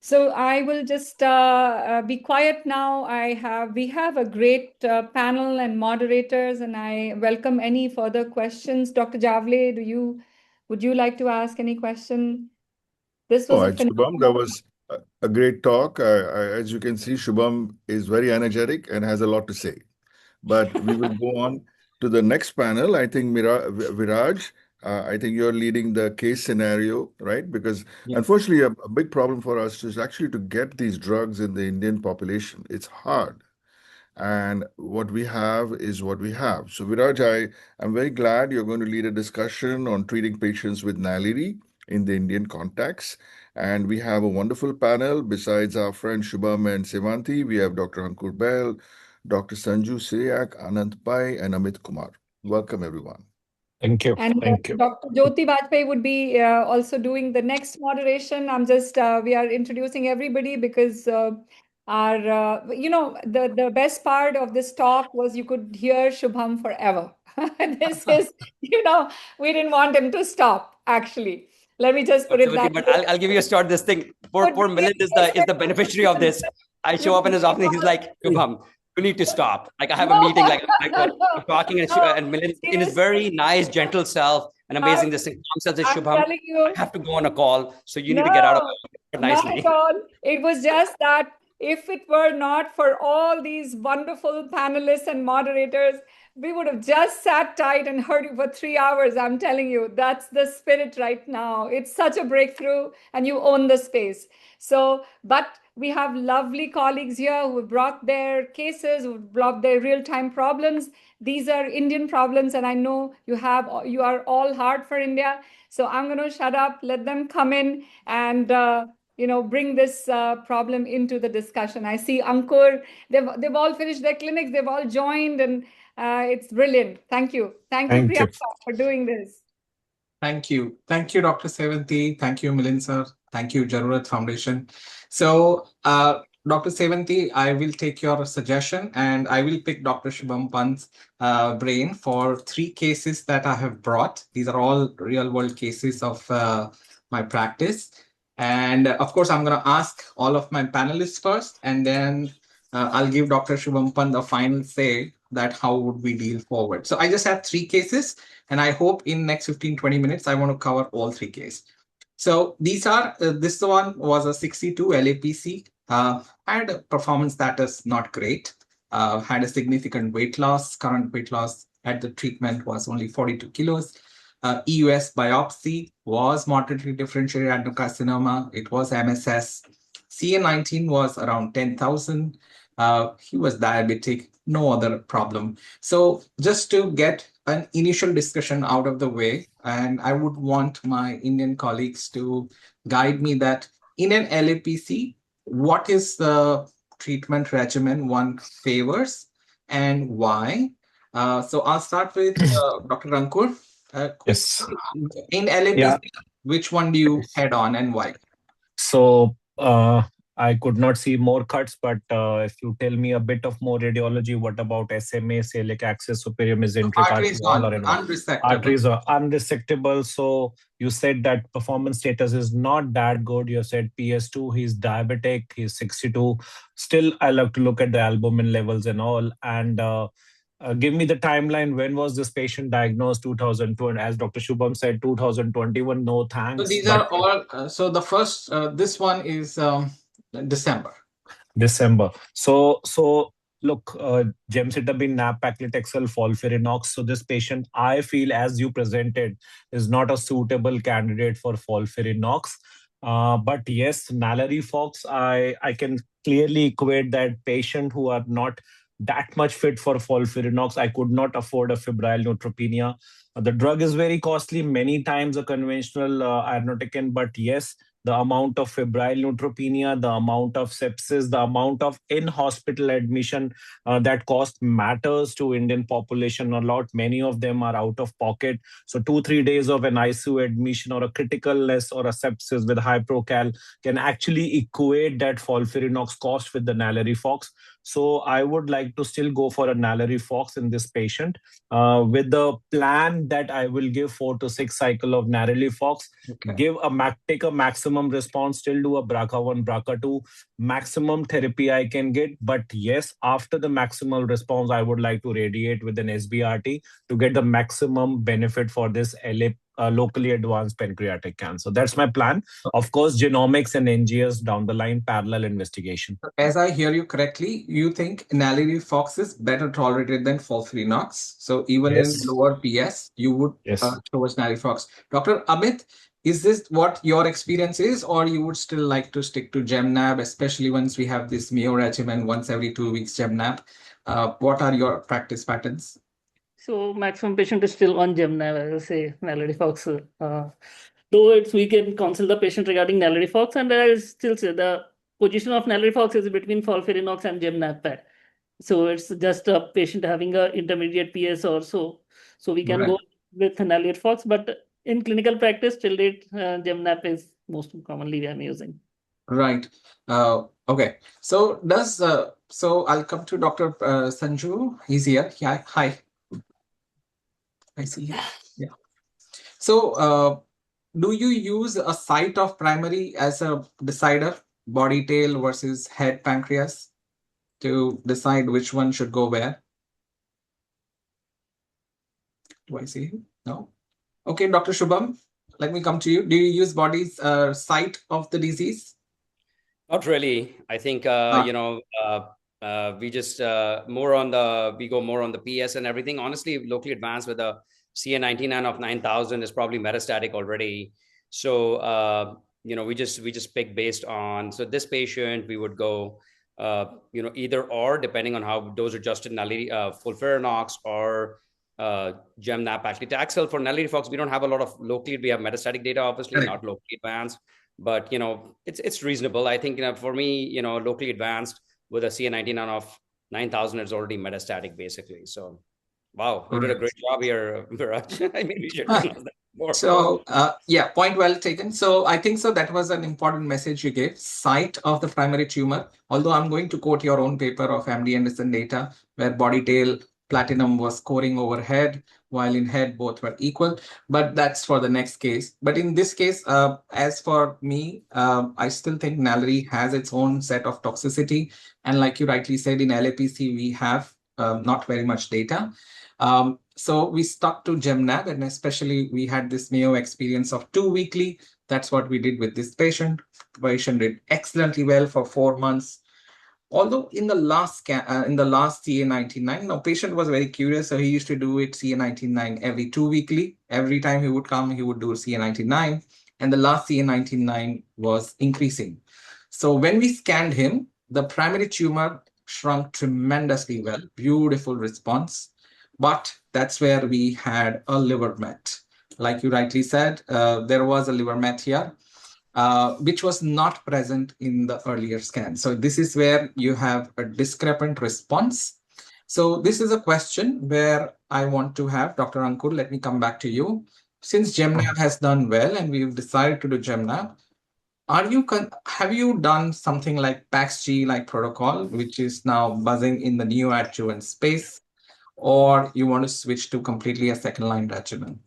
So I will just be quiet now. We have a great panel and moderators, and I welcome any further questions. Dr. Javle, would you like to ask any question? This was Shubham, that was a great talk. As you can see, Shubham is very energetic and has a lot to say. But we will go on to the next panel. I think Viraj, I think you're leading the case scenario, right? Because unfortunately, a big problem for us is actually to get these drugs in the Indian population. It's hard. And what we have is what we have. So Viraj, I'm very glad you're going to lead a discussion on treating patients with Nal-IRI in the Indian context. And we have a wonderful panel. Besides our friend Shubham and Sevanti, we have Dr. Ankur Bahl, Dr. Sanju Siriak, Anant Pai, and Amit Kumar. Welcome, everyone. Thank you. And Thank you. Dr. Jyoti Bajpai would be also doing the next moderation. We are introducing everybody because the best part of this talk was you could hear Shubham forever. This is, we didn't want him to stop, actually. Let me just put it that way. But I'll give you a start. This thing, poor Milind is the beneficiary of this. I show up in his office, he's like, Shubham, you need to stop. Like I have a meeting, I'm talking, and Milind in his very nice, gentle self, and amazing this thing. Says, Shubham, I have to go on a call, so you need to get out of it nicely. Not at all. It was just that if it were not for all these wonderful panelists and moderators, we would have just sat tight and heard you for 3 hours. I'm telling you, that's the spirit right now. It's such a breakthrough, and you own the space. So, but we have lovely colleagues here who brought their cases, who brought their real-time problems. These are Indian problems, and I know you are all hard for India. So I'm going to shut up, let them come in and bring this problem into the discussion. I see Ankur, they've all finished their clinics, they've all joined, and it's brilliant. Thank you. Thank you, Priyanka, for doing this. Thank you. Thank you, Dr. Sevanti. Thank you, Milind sir. Thank you, Jarurat Foundation. So, Dr. Sevanti, I will take your suggestion and I will pick Dr. Shubham Pant's brain for 3 cases that I have brought. These are all real-world cases of my practice. And of course, I'm going to ask all of my panelists first, and then I'll give Dr. Shubham Pant the final say that how would we deal forward. So I just have 3 cases. And I hope in next 15-20 minutes, I want to cover all 3 cases. So these are, this one was a 62 LAPC, had a performance status not great, had a significant weight loss. Current weight loss at the treatment was only 42 kilos. EUS biopsy was moderately differentiated adenocarcinoma. It was MSS. CA19 was around 10,000. He was diabetic, no other problem. So just to get an initial discussion out of the way, and I would want my Indian colleagues to guide me that in an LAPC, what is the treatment regimen one favors and why? So I'll start with Dr. Rankur. Yes. In LAPC, which one do you head on and why? So I could not see more cuts, but if you tell me a bit of more radiology, what about SMA, celiac axis, superior mesenteric Arteries unresectable. Arteries are unresectable. So you said that performance status is not that good. You said PS2, he's diabetic, he's 62. Still, I love to look at the albumin levels and all. And give me the timeline. When was this patient diagnosed? 2020, as Dr. Shubham said, 2021. No thanks. So these are all. So the first, this one is December. So look, gemcitabine, nab-paclitaxel, FOLFIRINOX. So this patient, I feel, as you presented, is not a suitable candidate for FOLFIRINOX. But yes, Nal-IRI Fox, I can clearly equate that patient who are not that much fit for FOLFIRINOX. I could not afford a febrile neutropenia. The drug is very costly, many times a conventional irinotecan, but yes, the amount of febrile neutropenia, the amount of sepsis, the amount of in-hospital admission, that cost matters to Indian population a lot. Many of them are out of pocket. So 2-3 days of an ICU admission or a criticalness or a sepsis with hyprocal can actually equate that FOLFIRINOX cost with the Nal-IRI Fox. So I would like to still go for a Nal-IRI Fox in this patient with the plan that I will give 4 to 6 cycle of Nal-IRI Fox, take a maximum response, still do a BRCA1, BRCA2, maximum therapy I can get. But yes, after the maximal response, I would like to radiate with an SBRT to get the maximum benefit for this locally advanced pancreatic cancer. That's my plan. Of course, genomics and NGS down the line, parallel investigation. As I hear you correctly, you think Nal-IRI Fox is better tolerated than FOLFIRINOX. So even in lower PS, you would towards Nal-IRI Fox. Dr. Amit, is this what your experience is, or you would still like to stick to GemNab, especially once we have this Mayo regimen once every 2 weeks GemNab? What are your practice patterns? So maximum patient is still on GemNab, I will say, Nal-IRI Fox. Though we can counsel the patient regarding Nal-IRI Fox, and I will still say the position of Nal-IRI Fox is between FOLFIRINOX and GemNab. So it's just a patient having an intermediate PS or so. So we can go with Nal-IRI Fox, but in clinical practice, till date, GemNab is most commonly I'm using. Right. Okay. So so I'll come to Dr. Sanju. He's here. Yeah. Hi. I see you. Yeah. So do you use a site of primary as a decider, body tail versus head pancreas, to decide which one should go where? Do I see you? No. Okay, Dr. Shubham, let me come to you. Do you use body's site of the disease? Not really. I think we just we go more on the PS and everything. Honestly, locally advanced with a CA19 of 9,000 is probably metastatic already. So we just pick based on. So this patient, we would go either or, depending on how dose adjusted FOLFIRINOX or GemNab paclitaxel. For Nal-IRI Fox, we don't have a lot of locally. We have metastatic data, obviously, not locally advanced. But it's reasonable. I think for me, locally advanced with a CA19 of 9,000 is already metastatic, basically. So, wow, you did a great job here, Viraj. I mean, we should. So, yeah, point well taken. So I think so that was an important message you gave. Site of the primary tumor, although I'm going to quote your own paper of MD Anderson data, where body tail platinum was scoring over head, while in head both were equal. But that's for the next case. But in this case, as for me, I still think Nal-IRI has its own set of toxicity. And like you rightly said, in LAPC, we have not very much data. So we stuck to GemNab, and especially we had this Mayo experience of 2 weekly. That's what we did with this patient. The patient did excellently well for 4 months. Although in the last CA19-9, now patient was very curious, so he used to do it CA19-9 every 2 weekly. Every time he would come, he would do CA19-9, and the last CA19-9 was increasing. So when we scanned him, the primary tumor shrunk tremendously well, beautiful response. But that's where we had a liver met. Like you rightly said, there was a liver met here, which was not present in the earlier scan. So this is where you have a discrepant response. So this is a question where I want to have Dr. Ankur, let me come back to you. Since GemNab has done well and we've decided to do GemNab, have you done something like PAXG like protocol, which is now buzzing in the neoadjuvant space? Or you want to switch to completely a second-line regimen?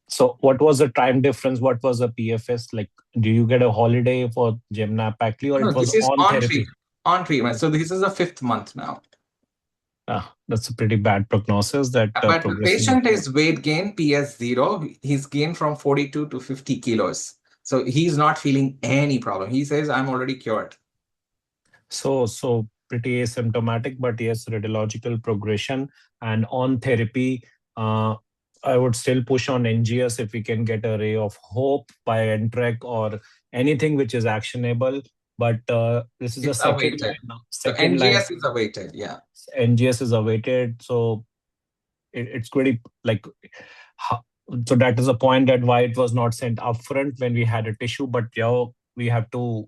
So what was the time difference? What was the PFS? Like, do you get a holiday for GemNab Pacli, or it was this is on therapy? On treatment. So this is the 5th month now. That's a pretty bad prognosis. But the patient is weight gain, PS0. He's gained from 42 to 50 kilos. So he's not feeling any problem. He says, I'm already cured. So pretty asymptomatic, but yes, radiological progression. And on therapy, I would still push on NGS if we can get a ray of hope by NTREC or anything which is actionable. But this is a second line now. Second line. NGS is awaited, yeah. NGS is awaited. So it's pretty like, so that is a point that why it was not sent upfront when we had a tissue, but yeah, we have to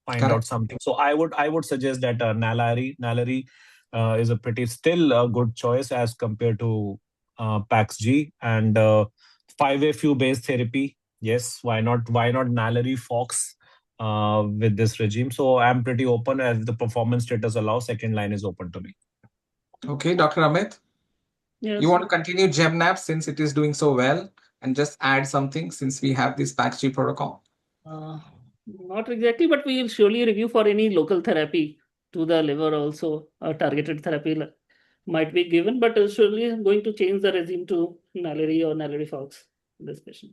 find out something. So I would suggest that Nal-IRI is a pretty still a good choice as compared to PAXG, and 5-FU based therapy. Yes, why not Nal-IRI Fox with this regime? So I'm pretty open as the performance status allows. Second line is open to me. Okay, Dr. Amit. Yes. You want to continue GemNab since it is doing so well, and just add something since we have this PAXG protocol? Not exactly, but we will surely review for any local therapy to the liver also. A targeted therapy might be given, but surely going to change the regime to Nal-IRI or Nal-IRI Fox in this patient.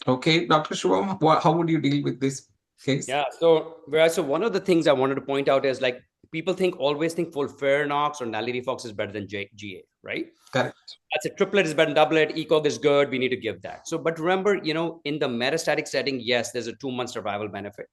Okay, Dr. Shubham, how would you deal with this case? Yeah, so one of the things I wanted to point out is like people always think FOLFIRINOX or Nal-IRI Fox is better than GA, right? Correct. That's a triplet is better than doublet. ECOG is good. We need to give that. So, but remember, in the metastatic setting, yes, there's a 2-month survival benefit.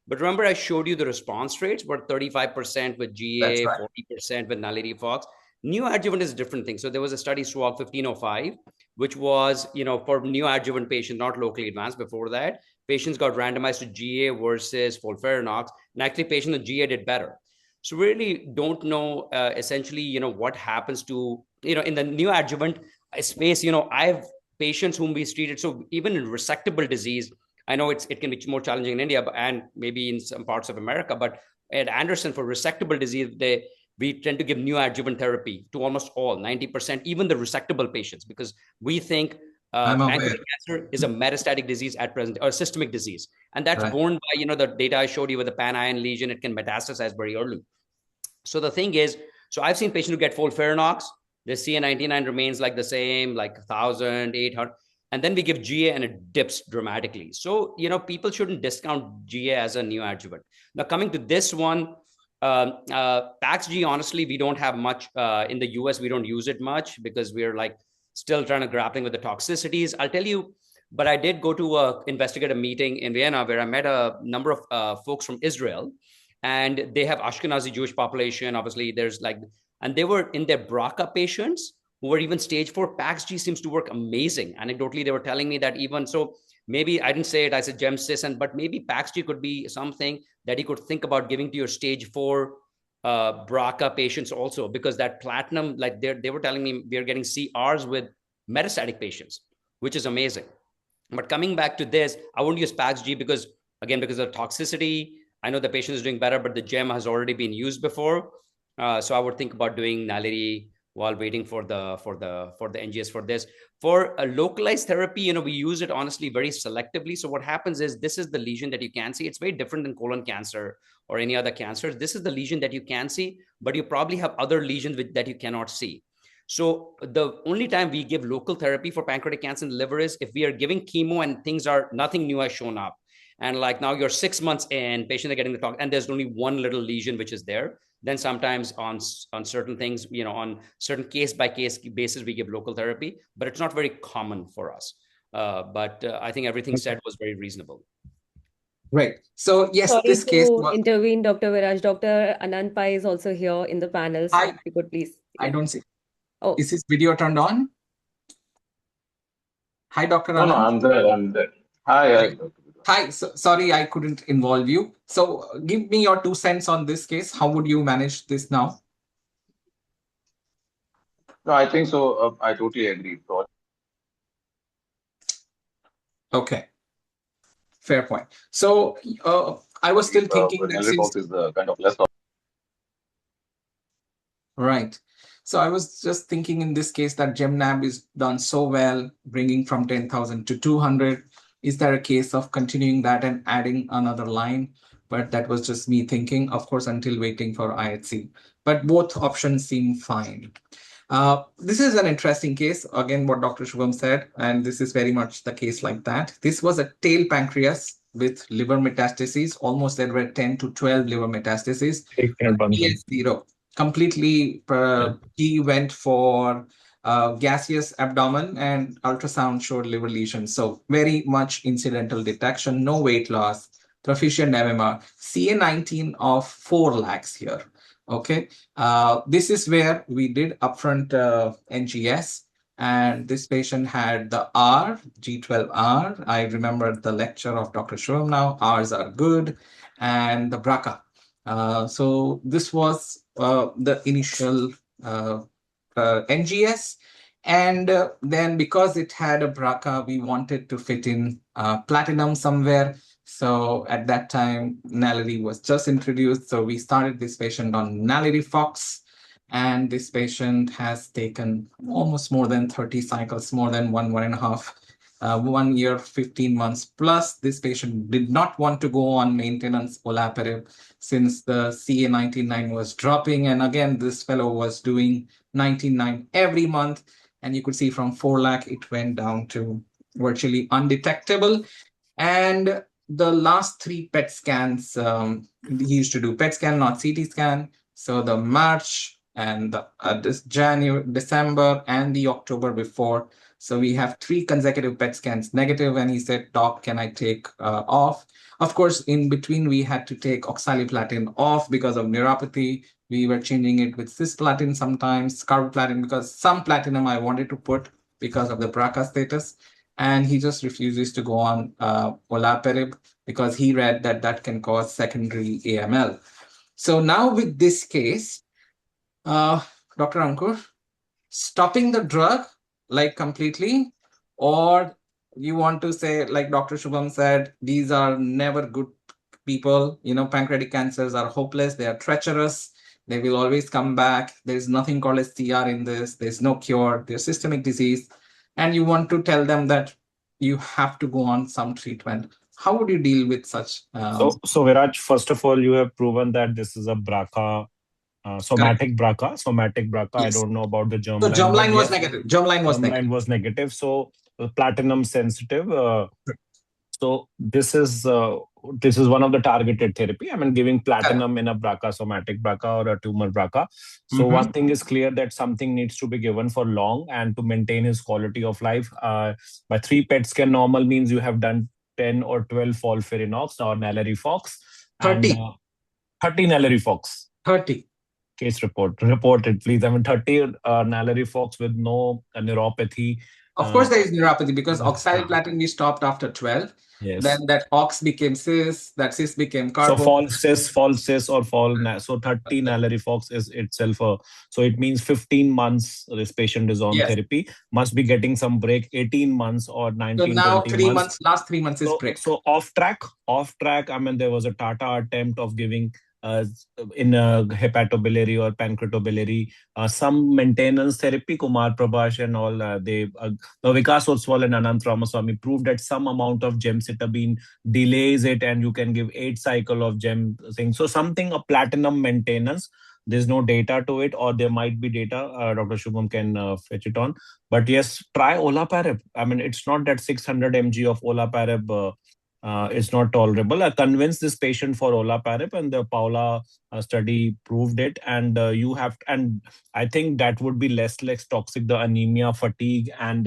But remember, I showed you the response rates were 35% with GA, right. 40% with Nal-IRI Fox. Neoadjuvant is a different thing. So there was a study, SWOG 1505, which was, for neoadjuvant patients, not locally advanced. Before that, patients got randomized to GA versus FOLFIRINOX, and actually patients with GA did better. So really don't know, essentially, what happens to, in the neoadjuvant space, I have patients whom we treated. So even in resectable disease, I know it can be more challenging in India and maybe in some parts of America, but at Anderson for resectable disease, we tend to give neoadjuvant therapy to almost all, 90%, even the resectable patients, because we think pancreatic cancer is a metastatic disease at present, or systemic disease. And that's borne by, the data I showed you with the pan-ion lesion, it can metastasize very early. So the thing is, so I've seen patients who get FOLFIRINOX, the CA99 remains like the same, like 1,000, 800, and then we give GA and it dips dramatically. So, people shouldn't discount GA as a neoadjuvant. Now coming to this one, PAXG, honestly, we don't have much in the US. We don't use it much because we're like still trying to grappling with the toxicities. I'll tell you, but I did go to a investigator meeting in Vienna where I met a number of folks from Israel, and they have Ashkenazi Jewish population. Obviously, and they were in their BRCA patients who were even stage 4. PAXG seems to work amazing. Anecdotally, they were telling me that even so, maybe I didn't say it, I said GemCis, but maybe PAXG could be something that you could think about giving to your stage 4 BRCA patients also, because that platinum, like they were telling me, we are getting CRs with metastatic patients, which is amazing. But coming back to this, I won't use PAX-G because, again, because of toxicity. I know the patient is doing better, but the gem has already been used before. So I would think about doing Nal-IRI while waiting for the NGS for this. For a localized therapy, we use it honestly very selectively. So what happens is, this is the lesion that you can see. It's very different than colon cancer or any other cancer. This is the lesion that you can see, but you probably have other lesions that you cannot see. So the only time we give local therapy for pancreatic cancer in the liver is if we are giving chemo and nothing new has shown up. And like now you're 6 months in, patients are getting the talk, and there's only one little lesion which is there. Then sometimes on certain things, on certain case by case basis, we give local therapy, but it's not very common for us. But I think everything said was very reasonable. Right. So yes, Sorry this case to intervene, Dr. Viraj. Dr. Anand Pai is also here in the panel. So if you could please. I don't see. Oh, Is his video turned on? Hi, Dr. No, Anand. I'm there. Hi. Hi. So, sorry, I couldn't involve you. So give me your 2 cents on this case. How would you manage this now? No, I think so. I totally agree. Okay. Fair point. So I was still thinking that since is the kind of less. Right. So I was just thinking in this case that GemNab is done so well, bringing from 10,000 to 200. Is there a case of continuing that and adding another line? But that was just me thinking, of course, until waiting for IHC. But both options seem fine. This is an interesting case, again, what Dr. Shubham said, and this is very much the case like that. This was a tail pancreas with liver metastases. Almost there were 10 to 12 liver metastases. PS0. Completely, he went for gaseous abdomen and ultrasound showed liver lesions. So very much incidental detection, no weight loss, proficient MMR, CA19 of 4 lakhs here. Okay, this is where we did upfront NGS, and this patient had the R, G12R. I remember the lecture of Dr. Shubham now. R's are good, and the BRCA. So this was the initial NGS. And then because it had a BRCA, we wanted to fit in platinum somewhere. So at that time, Nal-IRI was just introduced. So we started this patient on Nal-IRI Fox. And this patient has taken almost more than 30 cycles, more than 1 year, 15 months plus. This patient did not want to go on maintenance olaparib since the CA19-9 was dropping. And again, this fellow was doing 19-9 every month. And you could see from 4 lakh, it went down to virtually undetectable. And the last 3 PET scans, he used to do PET scan, not CT scan. So the March and this January, December, and the October before. So we have 3 consecutive PET scans negative, and he said, "Doc, can I take off?" Of course, in between, we had to take oxaliplatin off because of neuropathy. We were changing it with cisplatin sometimes, carboplatin, because some platinum I wanted to put because of the BRCA status. And he just refuses to go on olaparib because he read that that can cause secondary AML. So now with this case, Dr. Ankur, stopping the drug like completely, or you want to say, like Dr. Shubham said, these are never good people. Pancreatic cancers are hopeless. They are treacherous. They will always come back. There's nothing called a CR in this. There's no cure. There's systemic disease. And you want to tell them that you have to go on some treatment. How would you deal with such? So Viraj, first of all, you have proven that this is a BRCA, somatic BRCA. Yes. I don't know about the germline. So germline was negative. Germline was negative. So platinum sensitive. So this is one of the targeted therapy. I mean, giving platinum in a BRCA, somatic BRCA or a tumor BRCA. So one thing is clear, that something needs to be given for long and to maintain his quality of life. By 3 PET scan normal means you have done 10 or 12 FOLFIRINOX or Nal-IRI Fox. 30. 30 Nal-IRI Fox. 30. Case reported, please. I mean, 30 Nal-IRI Fox with no neuropathy Of course, there is neuropathy because oxaliplatin we stopped after 12. Yes. Then that ox became cis, that cis became So carbo. fall cis or so 30 Nal-IRI-Fox is itself so it means 15 months this patient is on Yes. therapy, must be getting some break 18 months or So 19, now 20 3 months. months, last 3 months is break. So off track. I mean, there was a Tata attempt of giving in hepatobiliary or pancreatobiliary some maintenance therapy. Kumar Prabhash and all Vikas Oswal and Anant Ramaswamy proved that some amount of gemcitabine delays it, and you can give 8 cycle of gem thing. So something a platinum maintenance. There's no data to it, or there might be data. Dr. Shubham can fetch it on. But yes, try olaparib. I mean, it's not that 600 mg of olaparib is not tolerable. I convinced this patient for olaparib, and the Paula study proved it. And and I think that would be less toxic. The anemia, fatigue, and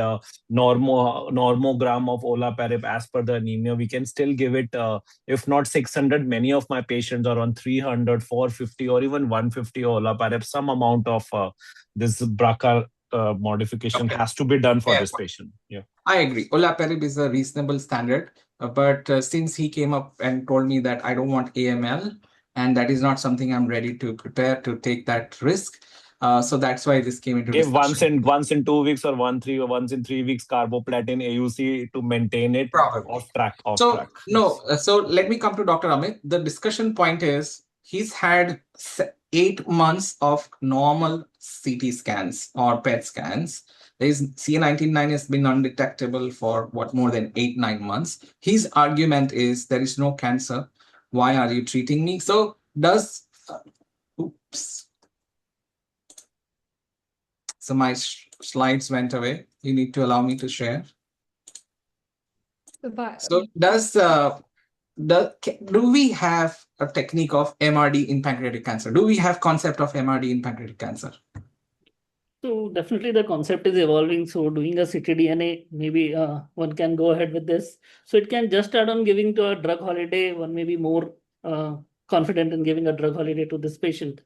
normogram of olaparib as per the anemia, we can still give it. If not 600, many of my patients are on 300, 450, or even 150 olaparib. Some amount of this BRCA modification has to be done for this patient. Yeah, I agree. Olaparib is a reasonable standard, but since he came up and told me that I don't want AML, and that is not something I'm ready to prepare to take that risk. So that's why this came into give discussion. once in 2 weeks or once in 3 weeks carboplatin AUC to maintain it. Probably. Off track. No, so let me come to Dr. Amit. The discussion point is he's had 8 months of normal CT scans or PET scans. CA19-9 has been undetectable for more than 8-9 months. His argument is there is no cancer. Why are you treating me? So does oops. So my slides went away. You need to allow me to share. So do we have a technique of MRD in pancreatic cancer? Do we have concept of MRD in pancreatic cancer? So definitely the concept is evolving. So doing a ctDNA, maybe one can go ahead with this. So it can just add on giving to a drug holiday. One may be more confident in giving a drug holiday to this patient.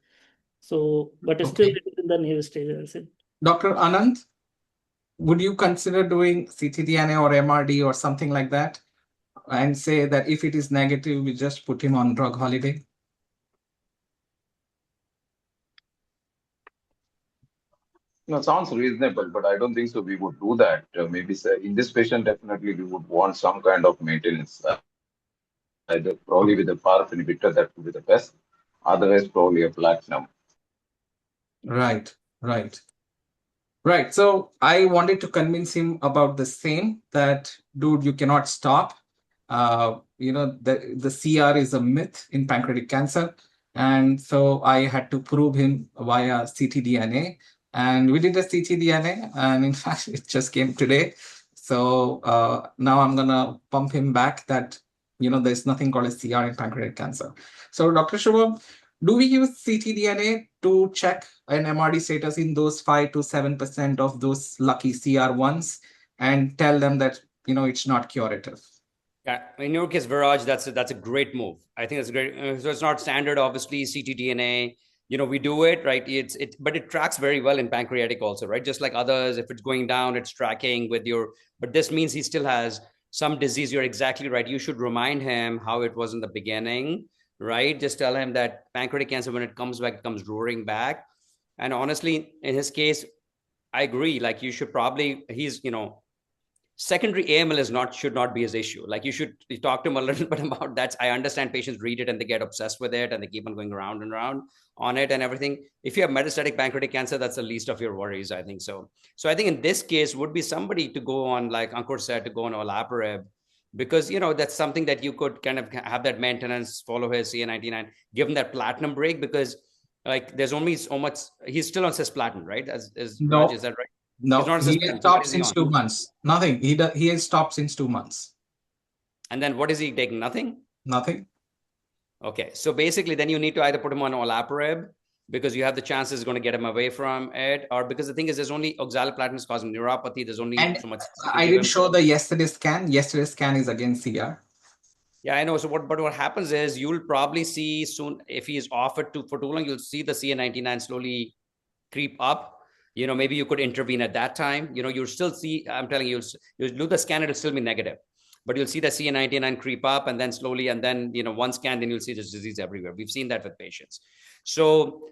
So, but it's still in the new stage, I said. Dr. Anand, would you consider doing ctDNA or MRD or something like that, and say that if it is negative, we just put him on drug holiday? No, sounds reasonable, but I don't think so. We would do that. Maybe say in this patient, definitely we would want some kind of maintenance. Either probably with a PARP inhibitor, that would be the best. Otherwise, probably a platinum. Right. So I wanted to convince him about the same, that dude, you cannot stop. The CR is a myth in pancreatic cancer. And so I had to prove him via ctDNA. And we did a ctDNA, and in fact, it just came today. So now I'm going to pump him back that, there's nothing called a CR in pancreatic cancer. So Dr. Shubham, do we use ctDNA to check an MRD status in those 5 to 7% of those lucky CR1s and tell them that, it's not curative? Yeah, in your case, Viraj, that's a great move. I think that's great. So it's not standard, obviously, ctDNA. We do it, right? But it tracks very well in pancreatic also, right? Just like others, if it's going down, it's tracking with but this means he still has some disease. You're exactly right. You should remind him how it was in the beginning, right? Just tell him that pancreatic cancer, when it comes back, it comes roaring back. And honestly, in his case, I agree. Like you should probably, secondary AML should not be his issue. Like you talk to him a little bit about that. I understand patients read it and they get obsessed with it and they keep on going around and around on it and everything. If you have metastatic pancreatic cancer, that's the least of your worries, I think so. So I think in this case would be somebody to go on, like Ankur said, to go on olaparib, because that's something that you could kind of have that maintenance, follow his CA19-9, give him that platinum break, because like there's only so much. He's still on cisplatin, right? No. Raj, is that right? No, he has stopped since 2 months. Nothing. He has stopped since 2 months. And then what is he taking? Nothing? Nothing. Okay. So basically then you need to either put him on olaparib, because you have the chances going to get him away from it, or because the thing is there's only oxaliplatin is causing neuropathy. There's only so much. I didn't show the yesterday scan. Yesterday's scan is again CR. Yeah, I know. So what happens is you'll probably see soon, if he is off it for too long, you'll see the CA19-9 slowly creep up. maybe you could intervene at that time. You'll still see, I'm telling you, you'll do the scan, it'll still be negative, but you'll see the CA19-9 creep up, and then slowly, and then, one scan, then you'll see this disease everywhere. We've seen that with patients. So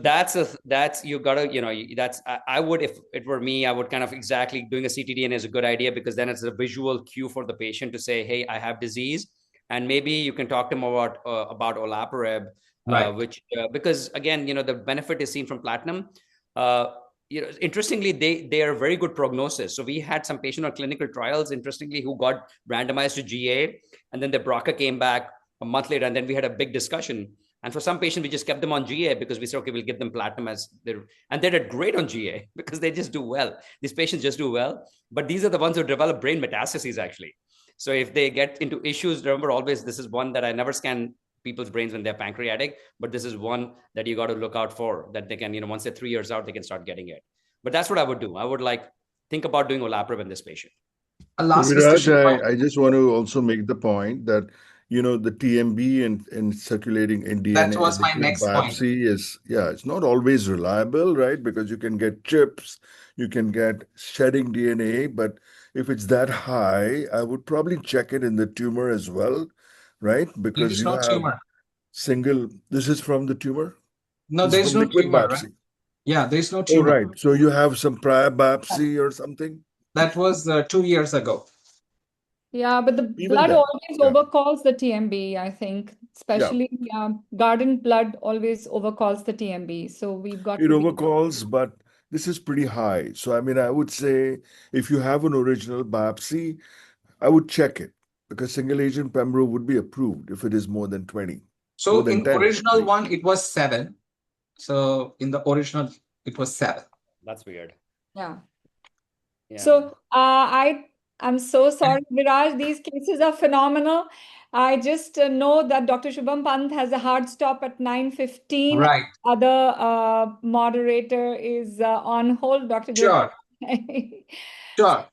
that's you gotta, that's, I would, if it were me, I would kind of exactly doing a ctDNA is a good idea, because then it's a visual cue for the patient to say, hey, I have disease. And maybe you can talk to them about olaparib, which, because again, the benefit is seen from platinum. Interestingly, they are very good prognosis. So we had some patient on clinical trials, interestingly, who got randomized to GA, and then the BRCA came back a month later, and then we had a big discussion. And for some patients, we just kept them on GA because we said, okay, we'll give them platinum and they did great on GA because they just do well. These patients just do well. But these are the ones who develop brain metastases, actually. So if they get into issues, remember always, this is one that I never scan people's brains when they're pancreatic, but this is one that you got to look out for, that they can, once they're 3 years out, they can start getting it. But that's what I would do. I would think about doing olaparib in this patient. Viraj, I just want to also make the point that, the TMB and circulating in DNA. That was my next biopsy point. It's not always reliable, right? Because you can get chips, you can get shedding DNA, but if it's that high, I would probably check it in the tumor as well, right? Because you have tumor. This is from the tumor? No, there's no tumor, right? Yeah, there's no tumor. Oh, right. So you have some prior biopsy or something? That was 2 years ago. Yeah, but the blood always overcalls the TMB, I think. Especially garden blood always overcalls the TMB. So we've got it overcalls, but this is pretty high. So, I would say if you have an original biopsy, I would check it, because single agent pembro would be approved if it is more than 20. So in the original one, it was 7. So in the original, it was 7. That's weird. Yeah. So I'm so sorry, Viraj. These cases are phenomenal. I just know that Dr. Shubham Pant has a hard stop at 9:15. Right. Other moderator is on hold, Dr. Sure. Sure.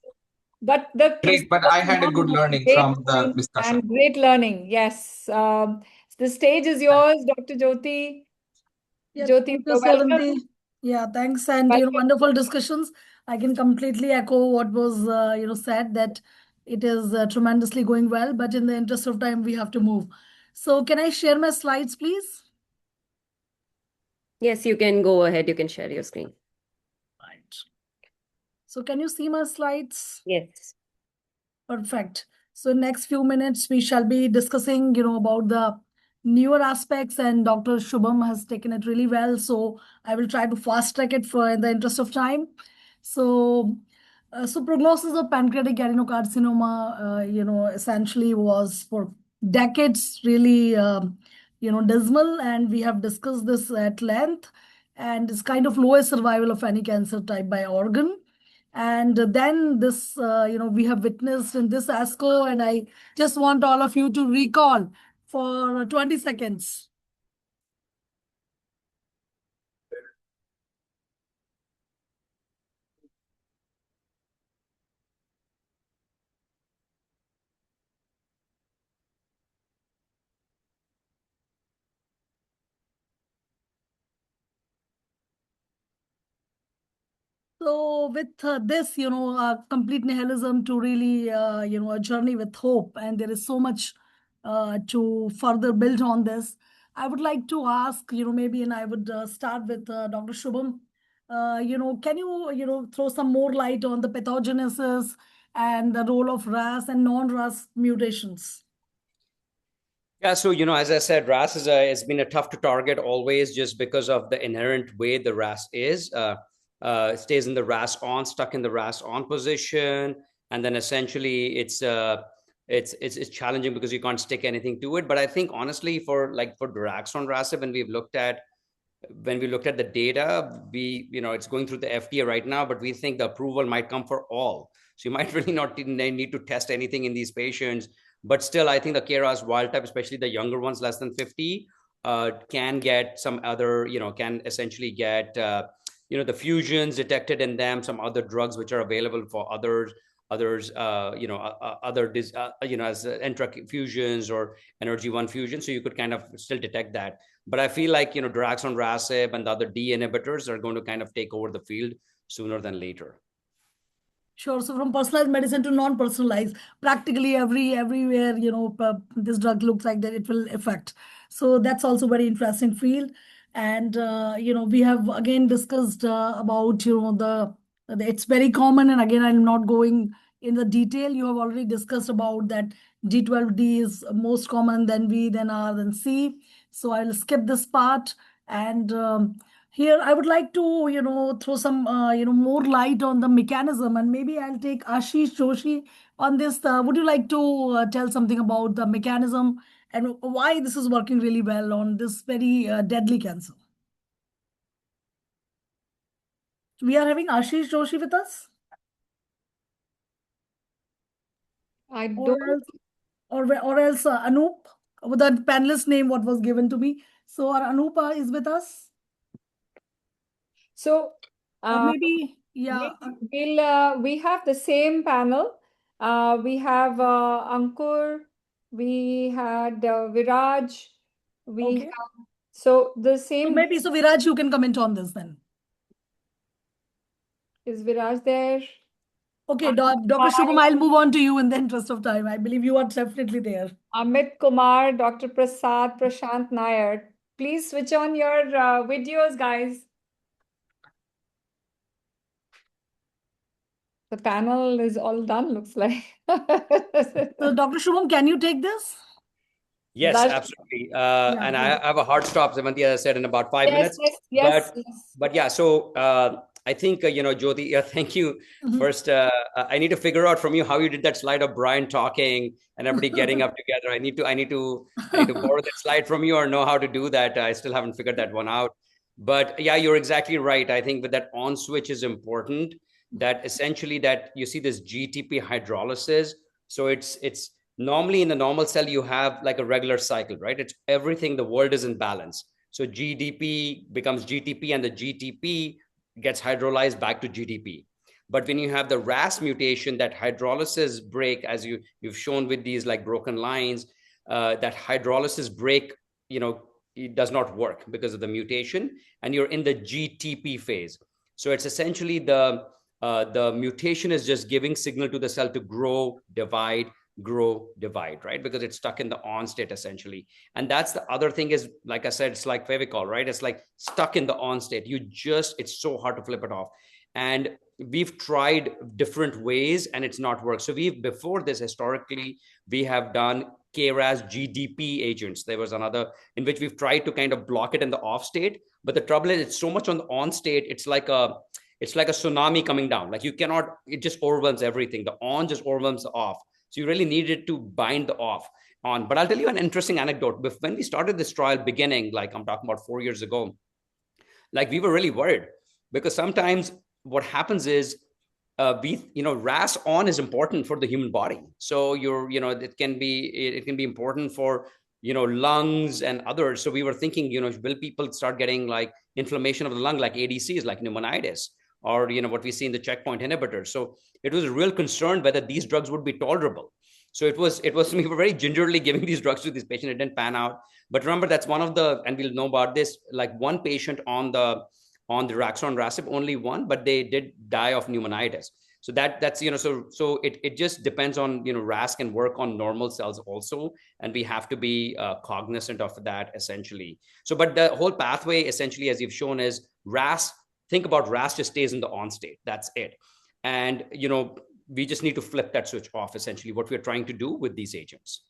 But great, but I had a good learning from the discussion. And great learning, yes. The stage is yours, Dr. Jyoti. Yeah, Jyoti, welcome. Yeah, thanks. And wonderful discussions. I can completely echo what was said, that it is tremendously going well, but in the interest of time, we have to move. So can I share my slides, please? Yes, you can go ahead. You can share your screen. Right. So can you see my slides? Yes. Perfect. So next few minutes, we shall be discussing, about the newer aspects, and Dr. Shubham has taken it really well. So I will try to fast track it in the interest of time. So prognosis of pancreatic adenocarcinoma, essentially was for decades really, dismal, and we have discussed this at length, and it's kind of lowest survival of any cancer type by organ. And then this, we have witnessed in this ASCO, and I just want all of you to recall for 20 seconds. So with this, complete nihilism to really, a journey with hope, and there is so much to further build on this. I would like to ask, maybe, and I would start with Dr. Shubham. Can you, throw some more light on the pathogenesis and the role of RAS and non-RAS mutations? Yeah, so, as I said, RAS has been a tough to target always, just because of the inherent way the RAS is. It stays in the RAS on, stuck in the RAS on position, and then essentially it's challenging because you can't stick anything to it. But I think honestly, for daraxonrasib, when we looked at the data, it's going through the FDA right now, but we think the approval might come for all. So you might really not need to test anything in these patients. But still, I think the KRAS wild type, especially the younger ones, less than 50, can get some other, can essentially get the fusions detected in them, some other drugs which are available for others, as NTRK fusions or NRG1 fusion. So you could kind of still detect that. But I feel like, daraxonrasib and the other D inhibitors are going to kind of take over the field sooner than later. Sure. So from personalized medicine to non-personalized, practically everywhere, this drug looks like that it will affect. So that's also very interesting field. And we have again discussed about it's very common. And again, I'm not going in the detail. You have already discussed about that G12D is most common, then V, then R, then C. So I'll skip this part. And here, I would like to, throw some, more light on the mechanism, and maybe I'll take Ashish Joshi on this. Would you like to tell something about the mechanism and why this is working really well on this very deadly cancer? We are having Ashish Joshi with us, I or don't. else, or else Anup, with the panelist name what was given to me. So our Anup is with us, So or maybe yeah. we have the same panel. We have Ankur, we had Viraj, we Okay. have, so the So same. maybe so Viraj, you can comment on this then. Is Viraj there? Okay, Dr. Shubham, I'll move on to you in the interest of time. I believe you are definitely there. Amit Kumar, Dr. Prasad, Prashant Nair. Please switch on your videos, guys. The panel is all done, looks like. So, Dr. Shubham, can you take this? Yes, absolutely. And I have a hard stop, Sevanti, as I said, in about 5 minutes. Yes. But yeah, so I think, Jyoti, thank you. First, I need to figure out from you how you did that slide of Brian talking and everybody getting up together. I need to borrow that slide from you or know how to do that. I still haven't figured that one out. But yeah, you're exactly right. I think with that on switch is important, that essentially that you see this GTP hydrolysis. So it's normally in a normal cell, you have like a regular cycle, right? It's everything, the world is in balance. So GDP becomes GTP and the GTP gets hydrolyzed back to GDP. But when you have the RAS mutation, that hydrolysis break, as you've shown with these like broken lines, that hydrolysis break, it does not work because of the mutation, and you're in the GTP phase. So it's essentially the mutation is just giving signal to the cell to grow, divide, right? Because it's stuck in the on state essentially. And that's the other thing is, like I said, it's like Fevicol, right? It's like stuck in the on state. It's so hard to flip it off. And we've tried different ways and it's not worked. So before this, historically, we have done KRAS GDP agents. There was another in which we've tried to kind of block it in the off state. But the trouble is it's so much on the on state. It's like a tsunami coming down. Like it just overwhelms everything. The on just overwhelms the off. So you really needed to bind the off on. But I'll tell you an interesting anecdote. When we started this trial beginning, like I'm talking about 4 years ago, like we were really worried because sometimes what happens is RAS on is important for the human body. So it can be important for, lungs and others. So we were thinking, will people start getting like inflammation of the lung, like ADCs, like pneumonitis, or what we see in the checkpoint inhibitors. So it was a real concern whether these drugs would be tolerable. So it was we were very gingerly giving these drugs to these patients. It didn't pan out. But remember, that's one of the, and we'll know about this, like one patient on the daraxonrasib, only one, but they did die of pneumonitis. So that's so it just depends on, RAS can work on normal cells also, and we have to be cognizant of that essentially. So, but the whole pathway essentially, as you've shown, is RAS. Think about RAS just stays in the on state. That's it. And, we just need to flip that switch off, essentially, what we're trying to do with these agents.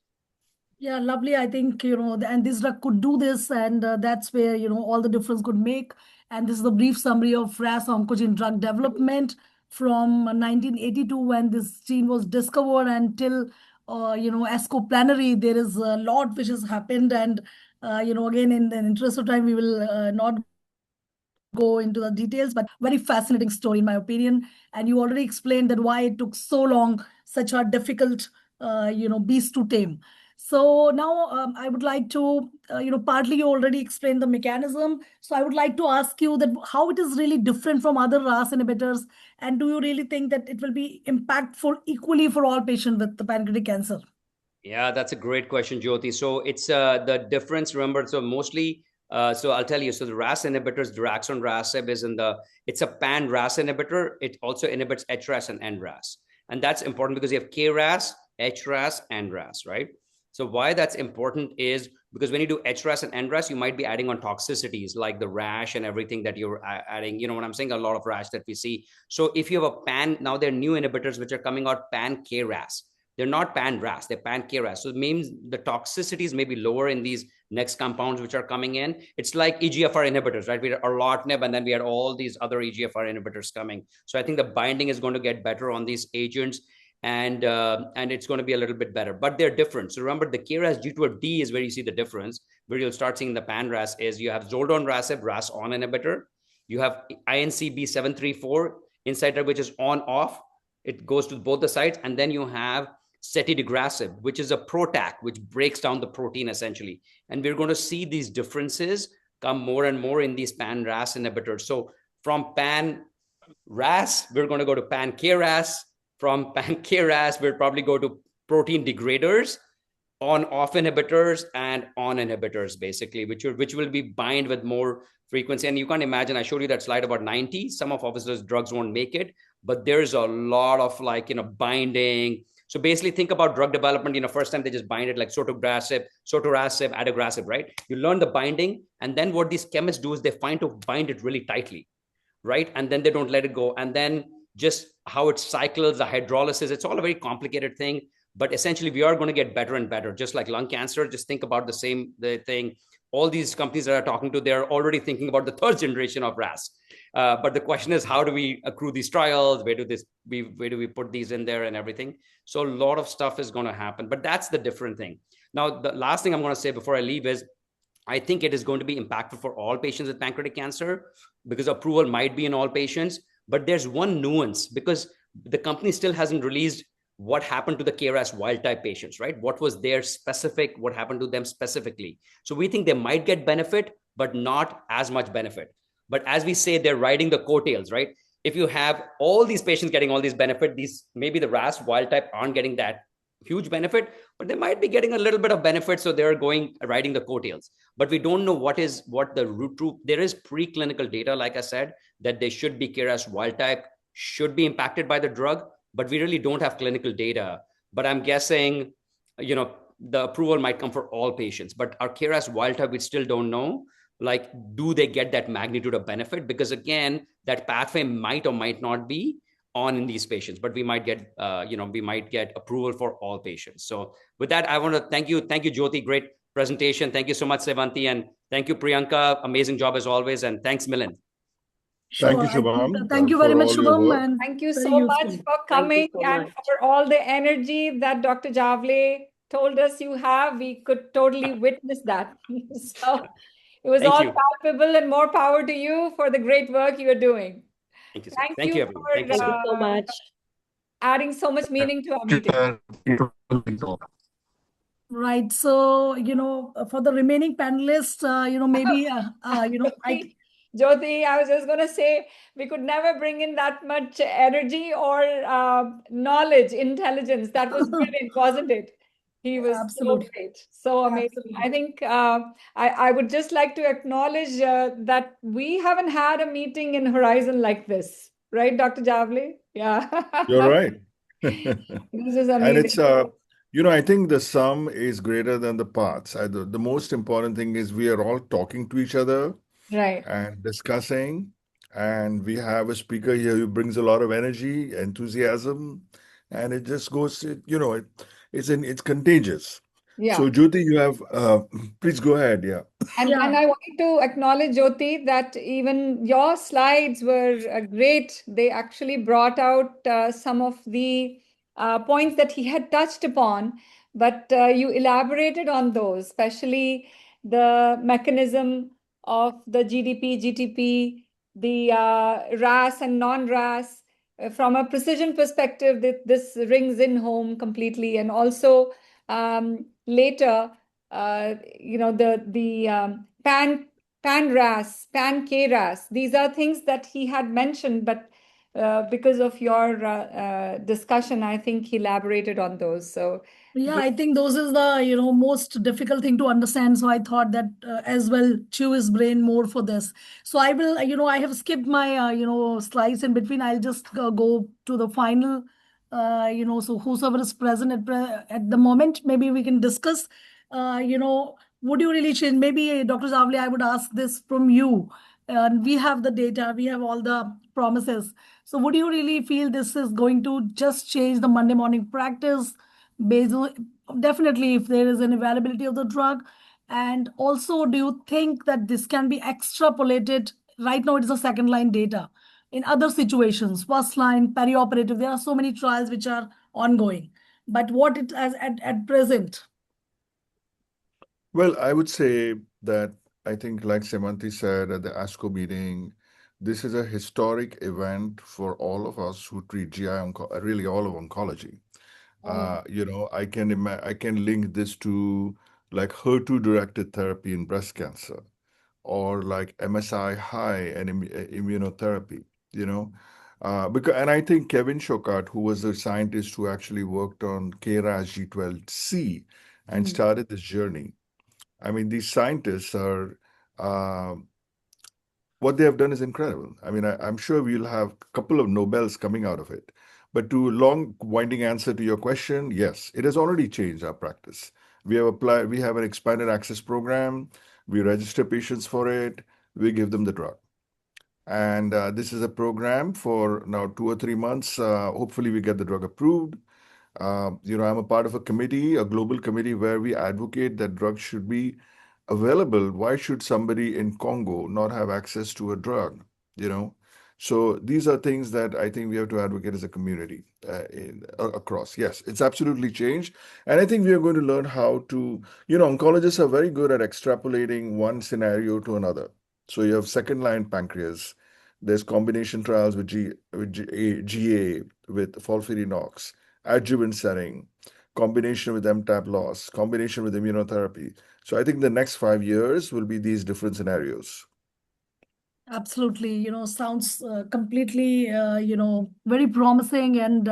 Yeah, lovely. I think, and this drug could do this, and that's where, all the difference could make. And this is a brief summary of RAS oncogene drug development from 1982 when this gene was discovered until, ASCO plenary. There is a lot which has happened. And, again, in the interest of time, we will not go into the details, but very fascinating story in my opinion. And you already explained that why it took so long, such a difficult, beast to tame. So now I would like to, partly you already explained the mechanism. So I would like to ask you that how it is really different from other RAS inhibitors, and do you really think that it will be impactful equally for all patients with the pancreatic cancer? Yeah, that's a great question, Jyoti. So it's the difference. Remember, so mostly So I'll tell you. So the RAS inhibitors, daraxonrasib it's a pan-RAS inhibitor. It also inhibits HRAS and NRAS. And that's important because you have KRAS, HRAS, and RAS, right? So why that's important is because when you do HRAS and NRAS, you might be adding on toxicities like the rash and everything that you're adding. You know what I'm saying? A lot of rash that we see. So if you have a now there are new inhibitors which are coming out pan-KRAS. They're not pan-RAS, they're pan-KRAS. So it means the toxicities may be lower in these next compounds which are coming in. It's like EGFR inhibitors, right? We had erlotinib, and then we had all these other EGFR inhibitors coming. So I think the binding is going to get better on these agents, and it's going to be a little bit better. But they're different. So remember, the KRAS G12D is where you see the difference. Where you'll start seeing the pan-RAS is you have zoldonrasib, RAS-on inhibitor. You have INCB734 inside drug, which is on-off. It goes to both the sides, and then you have cetidegrasib, which is a PROTAC, which breaks down the protein essentially. And we're going to see these differences come more and more in these pan-RAS inhibitors. So from pan-RAS, we're going to go to pan-KRAS. From pan-KRAS, we'll probably go to protein degraders, on-off inhibitors, and on inhibitors, basically, which will be bind with more frequency. And you can't imagine, I showed you that slide about 90. Some of obviously drugs won't make it, but there's a lot of binding. So basically think about drug development, first time they just bind it like sotorasib, adagrasib, right? You learn the binding, and then what these chemists do is they find to bind it really tightly, right? And then they don't let it go. And then just how it cycles, the hydrolysis, it's all a very complicated thing. But essentially, we are going to get better and better, just like lung cancer. Just think about the thing. All these companies that are talking to, they're already thinking about the third generation of RAS. But the question is, how do we accrue these trials? Where do we put these in there and everything? So a lot of stuff is going to happen, but that's the different thing. Now, the last thing I'm going to say before I leave is, I think it is going to be impactful for all patients with pancreatic cancer because approval might be in all patients. But there's one nuance because the company still hasn't released what happened to the KRAS wild type patients, right? What was their specific, what happened to them specifically? So we think they might get benefit, but not as much benefit. But as we say, they're riding the coattails, right? If you have all these patients getting all these benefit, maybe the RAS wild type aren't getting that huge benefit, but they might be getting a little bit of benefit. So they're riding the coattails. But we don't know what the root truth. There is preclinical data, like I said, that they should be KRAS wild type, should be impacted by the drug, but we really don't have clinical data. But I'm guessing, the approval might come for all patients. But our KRAS wild type, we still don't know. Like, do they get that magnitude of benefit? Because again, that pathway might or might not be on in these patients, but we might get, approval for all patients. So with that, I want to thank you, Jyoti, great presentation. Thank you so much, Sevanti, and thank you, Priyanka. Amazing job as always, and thanks, Milind. Thank you, Shubham. Thank you very much, Shubham. And thank you very so much useful. for coming so and much. for all the energy that Dr. Javle told us you have. We could totally witness that. So it was Thank all you. palpable, and more power to you for the great work you are doing. Thank you. Thank you everyone. for Thank you so much. Thank you so much. adding so much meaning to our meeting. Right. So, for the remaining panelists, maybe, Jyoti, I was just going to say, we could never bring in that much energy or knowledge, intelligence. That was brilliant, wasn't it? He was Absolutely. so great, so amazing. Absolutely. I think I would just like to acknowledge that we haven't had a meeting in Horizon like this, right, Dr. Javle? Yeah. You're right. This is And amazing. it's, I think the sum is greater than the parts. The most important thing is we are all talking to each other Right. and discussing. And we have a speaker here who brings a lot of energy, enthusiasm, and it just goes, it's contagious. Yeah. So, Jyoti, you have, please go ahead. Yeah. And I wanted to acknowledge, Jyoti, that even your slides were great. They actually brought out some of the points that he had touched upon, but you elaborated on those, especially the mechanism of the GDP, GTP, the RAS and non-RAS. From a precision perspective, this rings in home completely. And also later, the pan-RAS, pan-KRAS, these are things that he had mentioned, but because of your discussion, I think he elaborated on those. So Yeah, I think those is the most difficult thing to understand. So I thought that as well chew his brain more for this. So I will I have skipped my slides in between. I'll just go to the final. So whosoever is present at the moment, maybe we can discuss. Would you really change? Maybe Dr. Zavli, I would ask this from you. We have the data, we have all the promises. So would you really feel this is going to just change the Monday morning practice? Basal, definitely if there is an availability of the drug. And also, do you think that this can be extrapolated? Right now, it is a second line data. In other situations, first line, perioperative, there are so many trials which are ongoing. But what it as at present? Well, I would say that I think, like Semanti said at the ASCO meeting, this is a historic event for all of us who treat GI, really all of oncology. I can link this to like HER2-directed therapy in breast cancer or like MSI high and immunotherapy, and I think Kevin Shokart, who was the scientist who actually worked on KRAS G12C and started this journey. I mean, these scientists are, what they have done is incredible. I mean, I'm sure we'll have a couple of Nobels coming out of it. But to long winding answer to your question, yes, it has already changed our practice. We have an expanded access program. We register patients for it. We give them the drug. And this is a program for now 2 or 3 months. Hopefully, we get the drug approved. I'm a part of a committee, a global committee, where we advocate that drugs should be available. Why should somebody in Congo not have access to a drug? So these are things that I think we have to advocate as a community across. Yes, it's absolutely changed. And I think we are going to learn how to, oncologists are very good at extrapolating one scenario to another. So you have second line pancreas. There's combination trials with GA, with FOLFIRINOX, adjuvant setting, combination with MTAP loss, combination with immunotherapy. So I think the next 5 years will be these different scenarios. Absolutely, sounds completely, very promising. And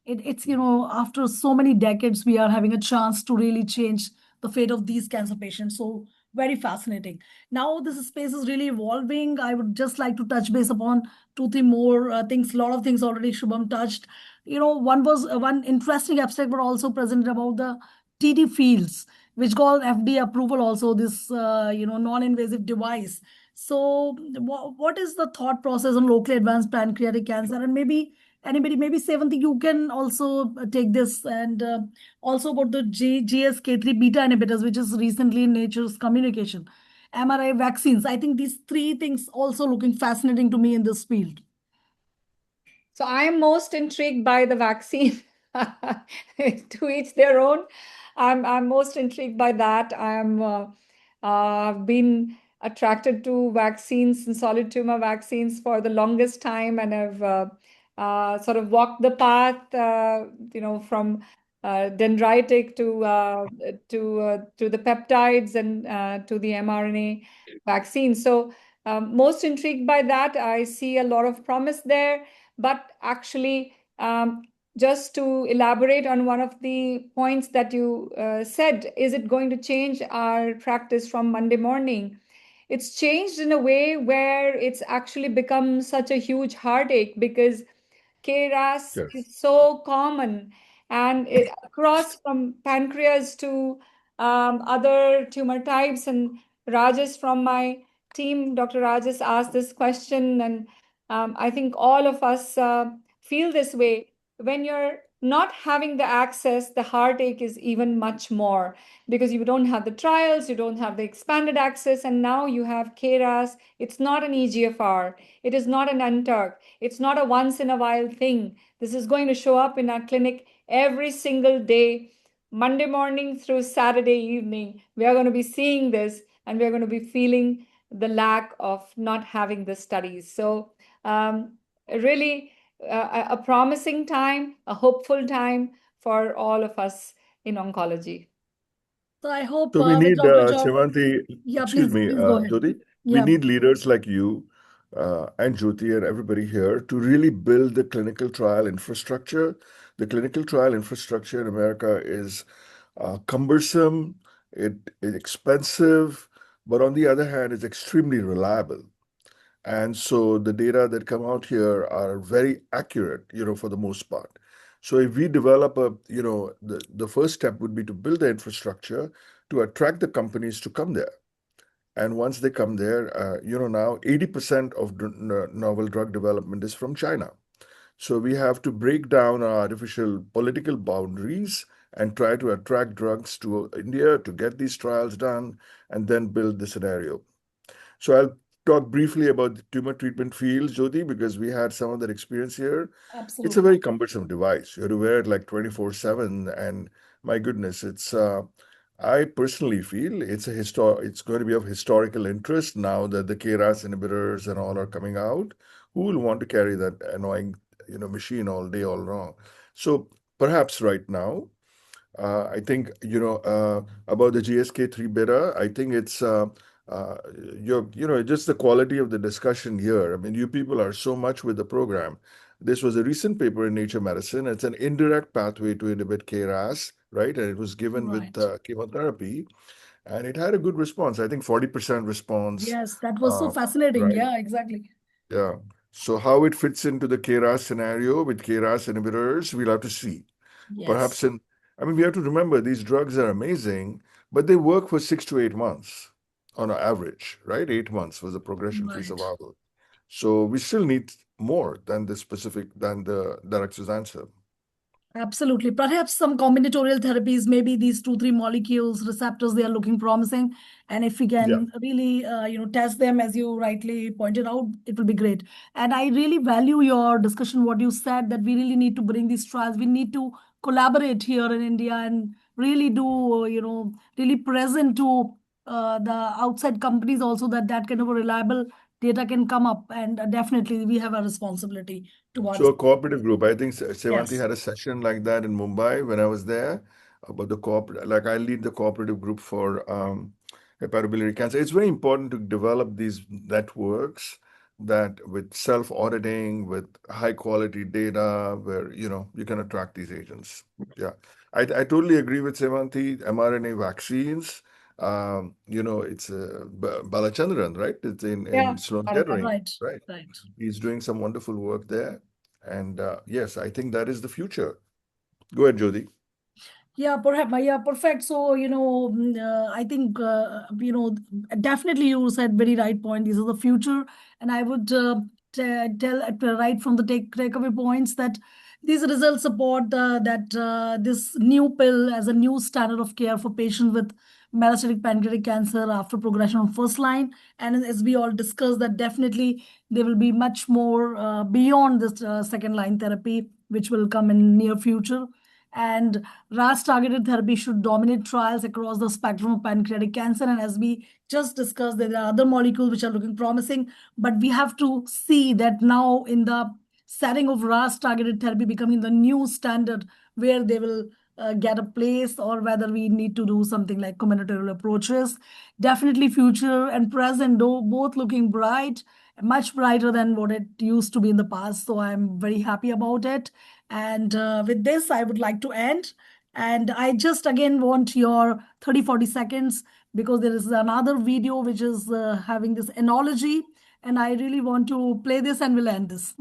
it's, after so many decades, we are having a chance to really change the fate of these cancer patients. So very fascinating. Now, this space is really evolving. I would just like to touch base upon 2, 3 more things. A lot of things already Shubham touched. One was one interesting abstract, but also presented about the TT fields, which got FDA approval also, this, non-invasive device. So what is the thought process on locally advanced pancreatic cancer? And maybe anybody, maybe Seventy, you can also take this. And also about the GSK3 beta inhibitors, which is recently in Nature's Communication. mRNA vaccines. I think these 3 things also looking fascinating to me in this field. So I am most intrigued by the vaccine. To each their own. I'm most intrigued by that. I've been attracted to vaccines and solid tumor vaccines for the longest time, and I've sort of walked the path, from dendritic to the peptides and to the mRNA vaccine. So most intrigued by that. I see a lot of promise there. But actually, just to elaborate on one of the points that you said, is it going to change our practice from Monday morning? It's changed in a way where it's actually become such a huge heartache because KRAS Yes. is so common, and across from pancreas to other tumor types. And Rajesh from my team, Dr. Rajesh, asked this question, and I think all of us feel this way. When you're not having the access, the heartache is even much more because you don't have the trials, you don't have the expanded access, and now you have KRAS. It's not an EGFR. It is not an NTRK. It's not a once in a while thing. This is going to show up in our clinic every single day, Monday morning through Saturday evening. We are going to be seeing this, and we are going to be feeling the lack of not having the studies. So really a promising time, a hopeful time for all of us in oncology. So I hope So we with need, Dr. Job, Sevanti, yeah, excuse please me, go ahead. Jyoti, we Yeah. need leaders like you and Jyoti and everybody here to really build the clinical trial infrastructure. The clinical trial infrastructure in America is cumbersome, it is expensive, but on the other hand, it's extremely reliable. And so the data that come out here are very accurate, for the most part. So if we develop the first step would be to build the infrastructure to attract the companies to come there. And once they come there, now 80% of novel drug development is from China. So we have to break down our artificial political boundaries and try to attract drugs to India to get these trials done and then build the scenario. So I'll talk briefly about the tumor treatment fields, Jyoti, because we had some of that experience here. It's a Absolutely. very cumbersome device. You have to wear it like 24/7, and my goodness, I personally feel it's going to be of historical interest now that the KRAS inhibitors and all are coming out. Who will want to carry that annoying, machine all day, all wrong? So perhaps right now, I think, about the GSK3 beta, I think it's just the quality of the discussion here. I mean, you people are so much with the program. This was a recent paper in Nature Medicine. It's an indirect pathway to inhibit KRAS, right? And it was given with Right. chemotherapy, and it had a good response. I think 40% response. Yes, that was so fascinating. Right. Yeah, exactly. Yeah. So how it fits into the KRAS scenario with KRAS inhibitors, we'll have to see. Perhaps Yes. we have to remember these drugs are amazing, but they work for 6 to 8 months on an average, right? 8 months was the progression-free Right. survival. So we still need more than the deruxtecan. Absolutely. Perhaps some combinatorial therapies, maybe these 2, 3 molecules, receptors, they are looking promising. And if we Yeah. can really, test them, as you rightly pointed out, it will be great. And I really value your discussion, what you said, that we really need to bring these trials. We need to collaborate here in India and really do, really present to the outside companies also that kind of a reliable data can come up. And definitely we have a responsibility So towards. a cooperative group, I think Sevanti Yes. had a session like that in Mumbai when I was there about the cooperative, like I lead the cooperative group for hepatobiliary cancer. It's very important to develop these networks that with self-auditing, with high quality data, where, you can attract these agents. Yeah. I totally agree with Sevanti. mRNA vaccines, it's Balachandran, right? It's in Yeah, Sloan right, Kettering, right? right. He's doing some wonderful work there. And yes, I think that is the future. Go ahead, Jyoti. Yeah, perhaps. Yeah, perfect. So, I think, definitely you said very right point. This is the future. And I would tell right from the takeaway points that these results support that this new pill as a new standard of care for patients with metastatic pancreatic cancer after progression on first line. And as we all discussed, that definitely there will be much more beyond this second line therapy, which will come in near future. And RAS targeted therapy should dominate trials across the spectrum of pancreatic cancer. And as we just discussed, there are other molecules which are looking promising, but we have to see that now in the setting of RAS targeted therapy becoming the new standard where they will get a place, or whether we need to do something like combinatorial approaches. Definitely future and present, though both looking bright, much brighter than what it used to be in the past. So I'm very happy about it. And with this, I would like to end. And I just again want your 30, 40 seconds, because there is another video which is having this analogy. And I really want to play this and we'll end this.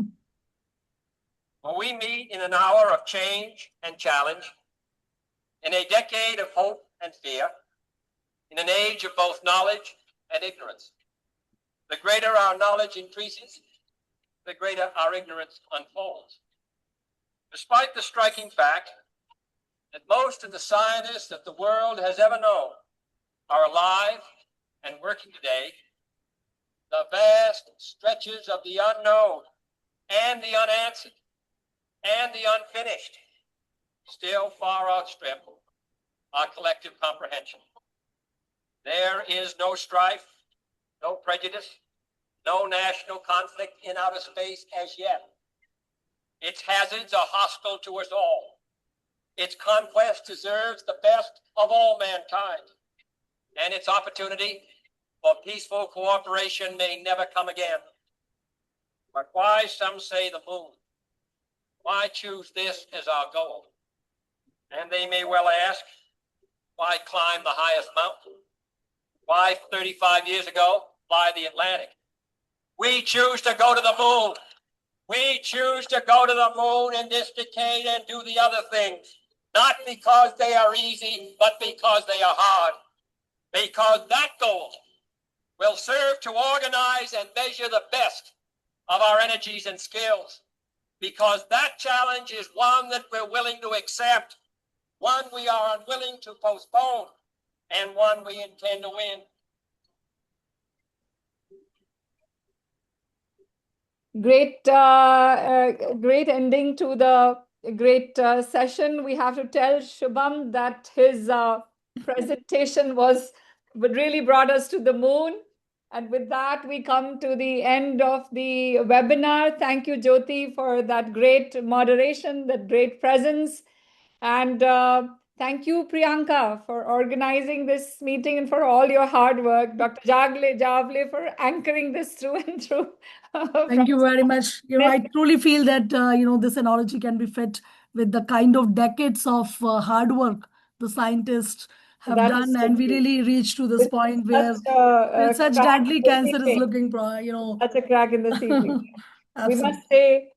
Well, we meet in an hour of change and challenge, in a decade of hope and fear, in an age of both knowledge and ignorance. The greater our knowledge increases, the greater our ignorance unfolds. Despite the striking fact that most of the scientists that the world has ever known are alive and working today, the vast stretches of the unknown and the unanswered and the unfinished still far outstrip our collective comprehension. There is no strife, no prejudice, no national conflict in outer space as yet. Its hazards are hostile to us all. Its conquest deserves the best of all mankind, and its opportunity for peaceful cooperation may never come again. But why, some say, the moon? Why choose this as our goal? And they may well ask, why climb the highest mountain? Why 35 years ago fly the Atlantic? We choose to go to the moon. We choose to go to the moon in this decade and do the other things, not because they are easy, but because they are hard. Because that goal will serve to organize and measure the best of our energies and skills. Because that challenge is one that we're willing to accept, one we are unwilling to postpone, and one we intend to win. Great, great ending to the great session. We have to tell Shubham that his presentation really brought us to the moon. And with that, we come to the end of the webinar. Thank you, Jyoti, for that great moderation, that great presence. And thank you, Priyanka, for organizing this meeting and for all your hard work. Dr. Javle for anchoring this through and through. Thank you very much. I truly feel that, this analogy can be fit with the kind of decades of hard work the scientists have done. And we really reached to this point where with such deadly cancer is looking, Such a crack in the ceiling. We must say,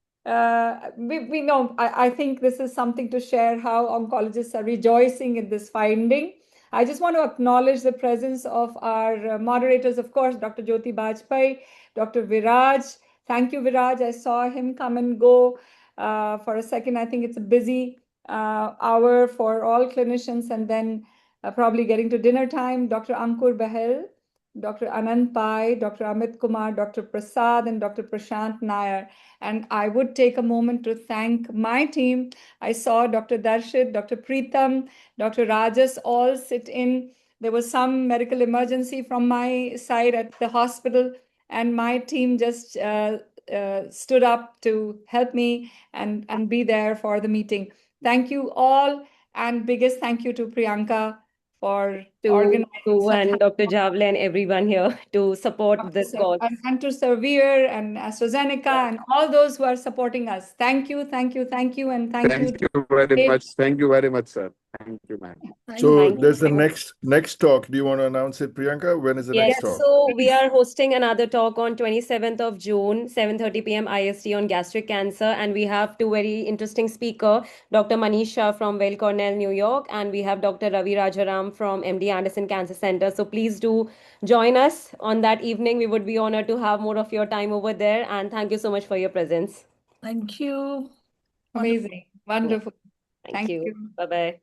we know, I think this is something to share how oncologists are rejoicing in this finding. I just want to acknowledge the presence of our moderators, of course, Dr. Jyoti Bajpai, Dr. Viraj. Thank you, Viraj. I saw him come and go for a second. I think it's a busy hour for all clinicians, and then probably getting to dinner time. Dr. Ankur Bahel, Dr. Anand Pai, Dr. Amit Kumar, Dr. Prasad, and Dr. Prashant Nair. And I would take a moment to thank my team. I saw Dr. Darshit, Dr. Preetham, Dr. Rajas all sit in. There was some medical emergency from my side at the hospital, and my team just stood up to help me and be there for the meeting. Thank you all, and biggest thank you to Priyanka for organizing and Dr. Javle and everyone here to support this cause. And to Servier and AstraZeneca and all those who are supporting us. Thank you, thank you, thank you, and thank you. Thank you very much. Thank you very much, sir. Thank you, ma'am. So there's the next talk. Do you want to announce it, Priyanka? When is the next talk? So we are hosting another talk on 27th of June, 7:30 p.m. IST on gastric cancer. And we have two very interesting speakers, Dr. Manisha from Weill Cornell, New York, and we have Dr. Ravi Rajaram from MD Anderson Cancer Center. So please do join us on that evening. We would be honored to have more of your time over there. And thank you so much for your presence. Thank you. Amazing. Wonderful. Thank you. Bye-bye.